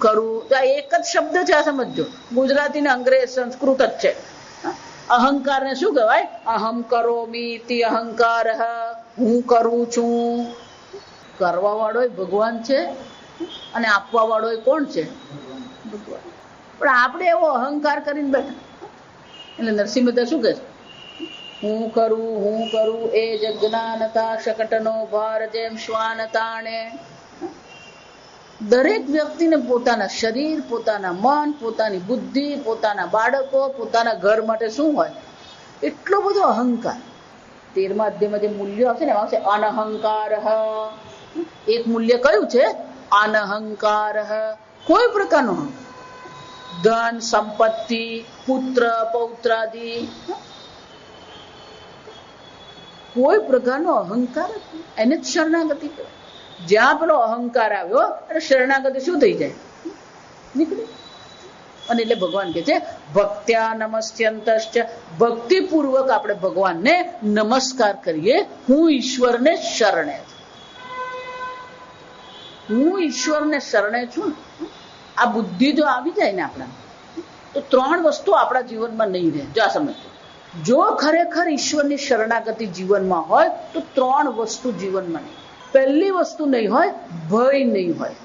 કરું. તો આ એક જ શબ્દ છે, આ સમજો. ગુજરાતી ને અંગ્રેજી સંસ્કૃત જ છે. અહંકાર ને શું કહેવાય? અહમ કરોમી ઇતિ અહંકાર. હું કરું છું. કરવા વાળો ભગવાન છે અને આપવા વાળો કોણ છે? ભગવાન. પણ આપણે એવો અહંકાર કરીને બેઠા. એટલે નરસિંહ મહેતા શું કહે છે? હું કરું એ જ જ્ઞાનતા શકટનો ભાર જેમ શ્વાન તાણે. દરેક વ્યક્તિને પોતાના શરીર, પોતાના મન, પોતાની બુદ્ધિ, પોતાના બાળકો, પોતાના ઘર માટે શું હોય? એટલો બધો અહંકાર. 13મા અધ્યાયમાં જે મૂલ્યો આવશે ને એમાં આવશે અનહંકાર. એક મૂલ્ય કયું છે? અનહંકાર. કોઈ પ્રકારનો ધન, સંપત્તિ, પુત્ર, પૌત્રાદિ, કોઈ પ્રકારનો અહંકાર, એને જ શરણાગતિ કહેવાય. જ્યાં પેલો અહંકાર આવ્યો એટલે શરણાગતિ શું થઈ જાય? નીકળી. અને એટલે ભગવાન કહે છે ભક્ત્યા નમસ્યંતશ્ચ. ભક્તિપૂર્વક આપણે ભગવાનને નમસ્કાર કરીએ. હું ઈશ્વરને શરણે છું. હું ઈશ્વરને શરણે છું. આ બુદ્ધિ જો આવી જાય ને આપણા, તો 3 વસ્તુ આપણા જીવનમાં નહીં રહે. જો આ સમજો, જો ખરેખર ઈશ્વરની શરણાગતિ જીવનમાં હોય તો 3 વસ્તુ જીવનમાં નહીં. પહેલી વસ્તુ નહીં હોય, ભય નહીં હોય.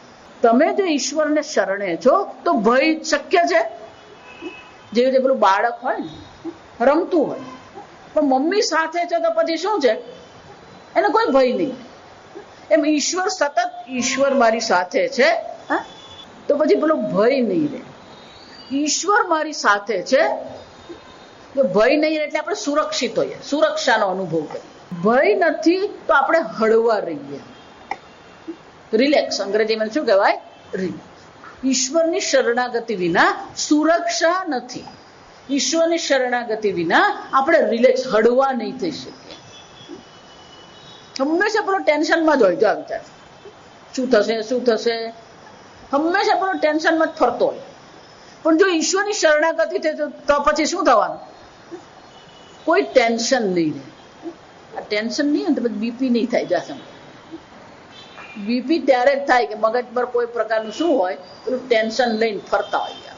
તમે જો ઈશ્વરને શરણે છો તો ભય શક્ય છે. જેવી રીતે પેલું બાળક હોય ને, રમતું હોય, પણ મમ્મી સાથે છે તો પછી શું છે? એને કોઈ ભય નહીં. એમ ઈશ્વર સતત, ઈશ્વર મારી સાથે છે તો પછી પેલો ભય નહીં રહે. ઈશ્વર મારી સાથે છે તો ભય નહીં રહે એટલે આપણે સુરક્ષિત હોઈએ, સુરક્ષાનો અનુભવ કરીએ. ભય નથી તો આપણે હળવા રહીએ, રિલેક્સ. અંગ્રેજીમાં શું કહેવાય? રિલેક્સ. ઈશ્વરની શરણાગતિ વિના સુરક્ષા નથી. ઈશ્વરની શરણાગતિ વિના આપણે રિલેક્સ, હળવા નહીં થઈ શકીએ. હંમેશા પેલો ટેન્શનમાં જ હોય. જો વિચાર, શું થશે, હંમેશા પેલો ટેન્શનમાં જ ફરતો હોય. પણ જો ઈશ્વરની શરણાગતિ થઈ તો પછી શું થવાનું? કોઈ ટેન્શન નહીં રહે. આ ટેન્શન નહીં તો પછી બીપી નહીં થાય. જાસમ બીપી ત્યારે જ થાય કે મગજ પર કોઈ પ્રકારનું શું હોય, પેલું ટેન્શન લઈને ફરતા હોય.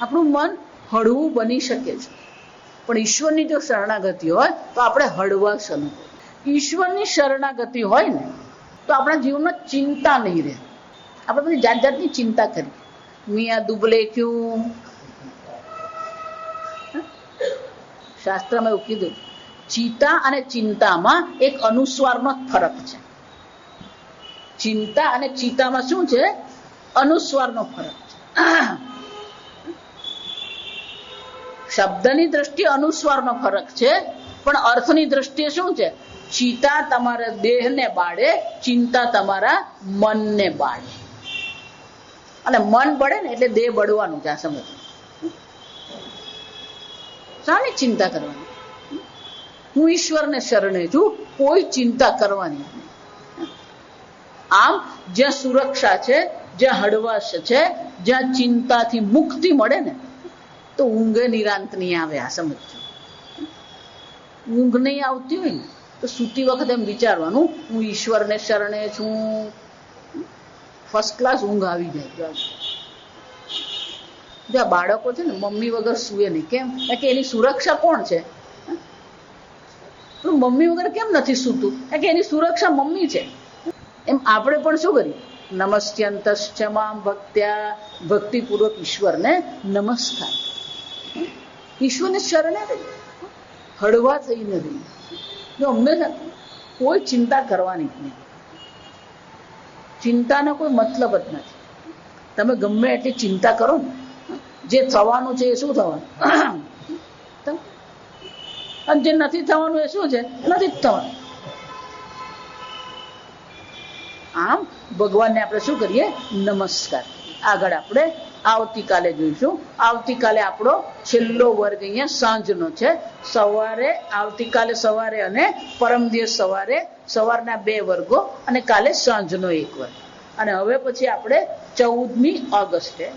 આપણું મન હળવું બની શકે છે. પણ ઈશ્વરની જો શરણાગતિ હોય તો આપણે હળવાશ અનુભવ. ઈશ્વરની શરણાગતિ હોય ને તો આપણા જીવનમાં ચિંતા નહીં રહે. આપણે બધી જાત જાતની ચિંતા કરીએ. મિયા દુબલે ક્યું? શાસ્ત્રમાં એવું કીધું, ચિંતા અને ચિંતામાં એક અનુસ્વારનો ફરક છે. ચિંતા અને ચિંતામાં શું છે? અનુસ્વારનો ફરક છે. શબ્દની દ્રષ્ટિએ અનુસ્વારનો ફરક છે, પણ અર્થની દ્રષ્ટિએ શું છે? ચિંતા તમારા દેહને બાળે, ચિંતા તમારા મનને બાળે. અને મન બળે ને એટલે દેહ બળવાનું છે. આ સમજ. શાની ચિંતા કરવાની? હું ઈશ્વરને શરણે છું, કોઈ ચિંતા કરવાની. આમ જ્યાં સુરક્ષા છે, જ્યાં હળવાશ છે, જ્યાં ચિંતાથી મુક્તિ મળે ને, તો ઊંઘે નિરાંત નહીં આવે. આ સમજજો. ઊંઘ નહીં આવતી હોય ને તો સૂતી વખતે એમ વિચારવાનું, હું ઈશ્વરને શરણે છું. ફર્સ્ટ ક્લાસ ઊંઘ આવી જાય. જો આ બાળકો છે ને મમ્મી વગર સુએ નહીં. કેમ? કે એની સુરક્ષા કોણ છે? મમ્મી વગર કેમ નથી સૂતું? કે એની સુરક્ષા મમ્મી છે. એમ આપણે પણ શું કરીએ? નમસ્યંતશ્ચ મામ ભક્ત્યા, ભક્તિપૂર્વક ઈશ્વરને નમસ્કાર. ઈશ્વરને શરણે રહી, હળવા થઈને રહી. જો હંમેશા કોઈ ચિંતા કરવાની જ નહીં. ચિંતાનો કોઈ મતલબ જ નથી. તમે ગમે એટલી ચિંતા કરો ને, જે થવાનું છે એ શું થવાનું, અને જે નથી થવાનું એ શું છે? નથી જ થવાનું. આમ ભગવાનને આપણે શું કરીએ? નમસ્કાર. આગળ આપણે આવતીકાલે જોઈશું. આવતીકાલે આપણો છેલ્લો વર્ગ અહીંયા સાંજનો છે. સવારે, આવતીકાલે સવારે અને પરમ દિવસ સવારે, સવારના 2 વર્ગો અને કાલે સાંજનો 1 વર્ગ. અને હવે પછી આપણે 14મી ઓગસ્ટે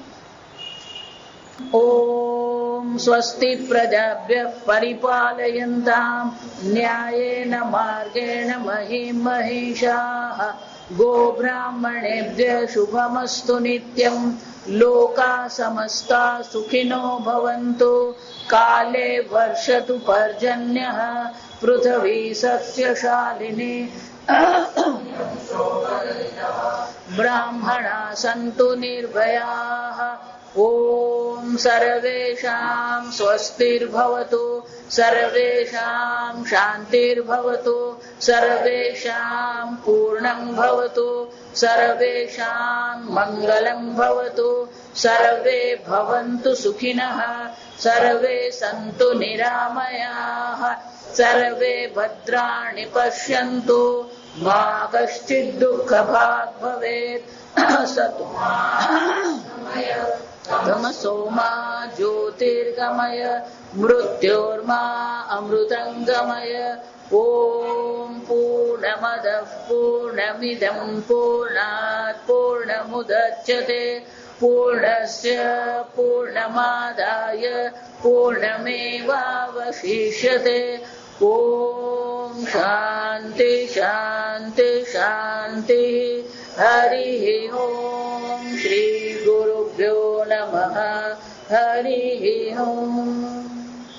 ઓમ સ્વસ્તિ પ્રજાભ્ય પરિપાલયન્તામ ન્યાયેન માર્ગેણ મહિમ મહિષાઃ ગોબ્રાહ્મણેભ્ય શુભમસ્તુ નિત્યમ લોકા સમસ્તા સુખિનો ભવન્તુ કાલે વર્ષતુ પર્જન્યઃ પૃથ્વી સસ્યશાલિની બ્રાહ્મણા સંતુ નિર્ભયાઃ ઓમ સર્વેષાં સ્વસ્તિર્ભવતુ સર્વેષાં શાંતિર્ભવતુ સર્વેષાં પૂર્ણં ભવતુ સર્વેષાં મંગલં ભવતુ સર્વે ભવन्तુ સુખિનઃ સર્વે સन्तુ નિરામયાઃ સર્વે ભદ્રાણિ પશ્યन्तુ મા કશ્ચિદ દુઃખભાગ ભવેत् સતુ તમસો મા જ્યોતિર્ગમય મૃત્યોર્મા અમૃતંગમય. ઓમ પૂર્ણમદ પૂર્ણમિદં પૂર્ણાત પૂર્ણમુદચ્યતે પૂર્ણસ્ય પૂર્ણમાદાય પૂર્ણમેવાવશિષ્યતે. ઓમ શાંતિ શાંતિ શાંતિ. હરિ ઓમ શ્રી ગુરુભ્યો નમઃ. હરિ ઓમ.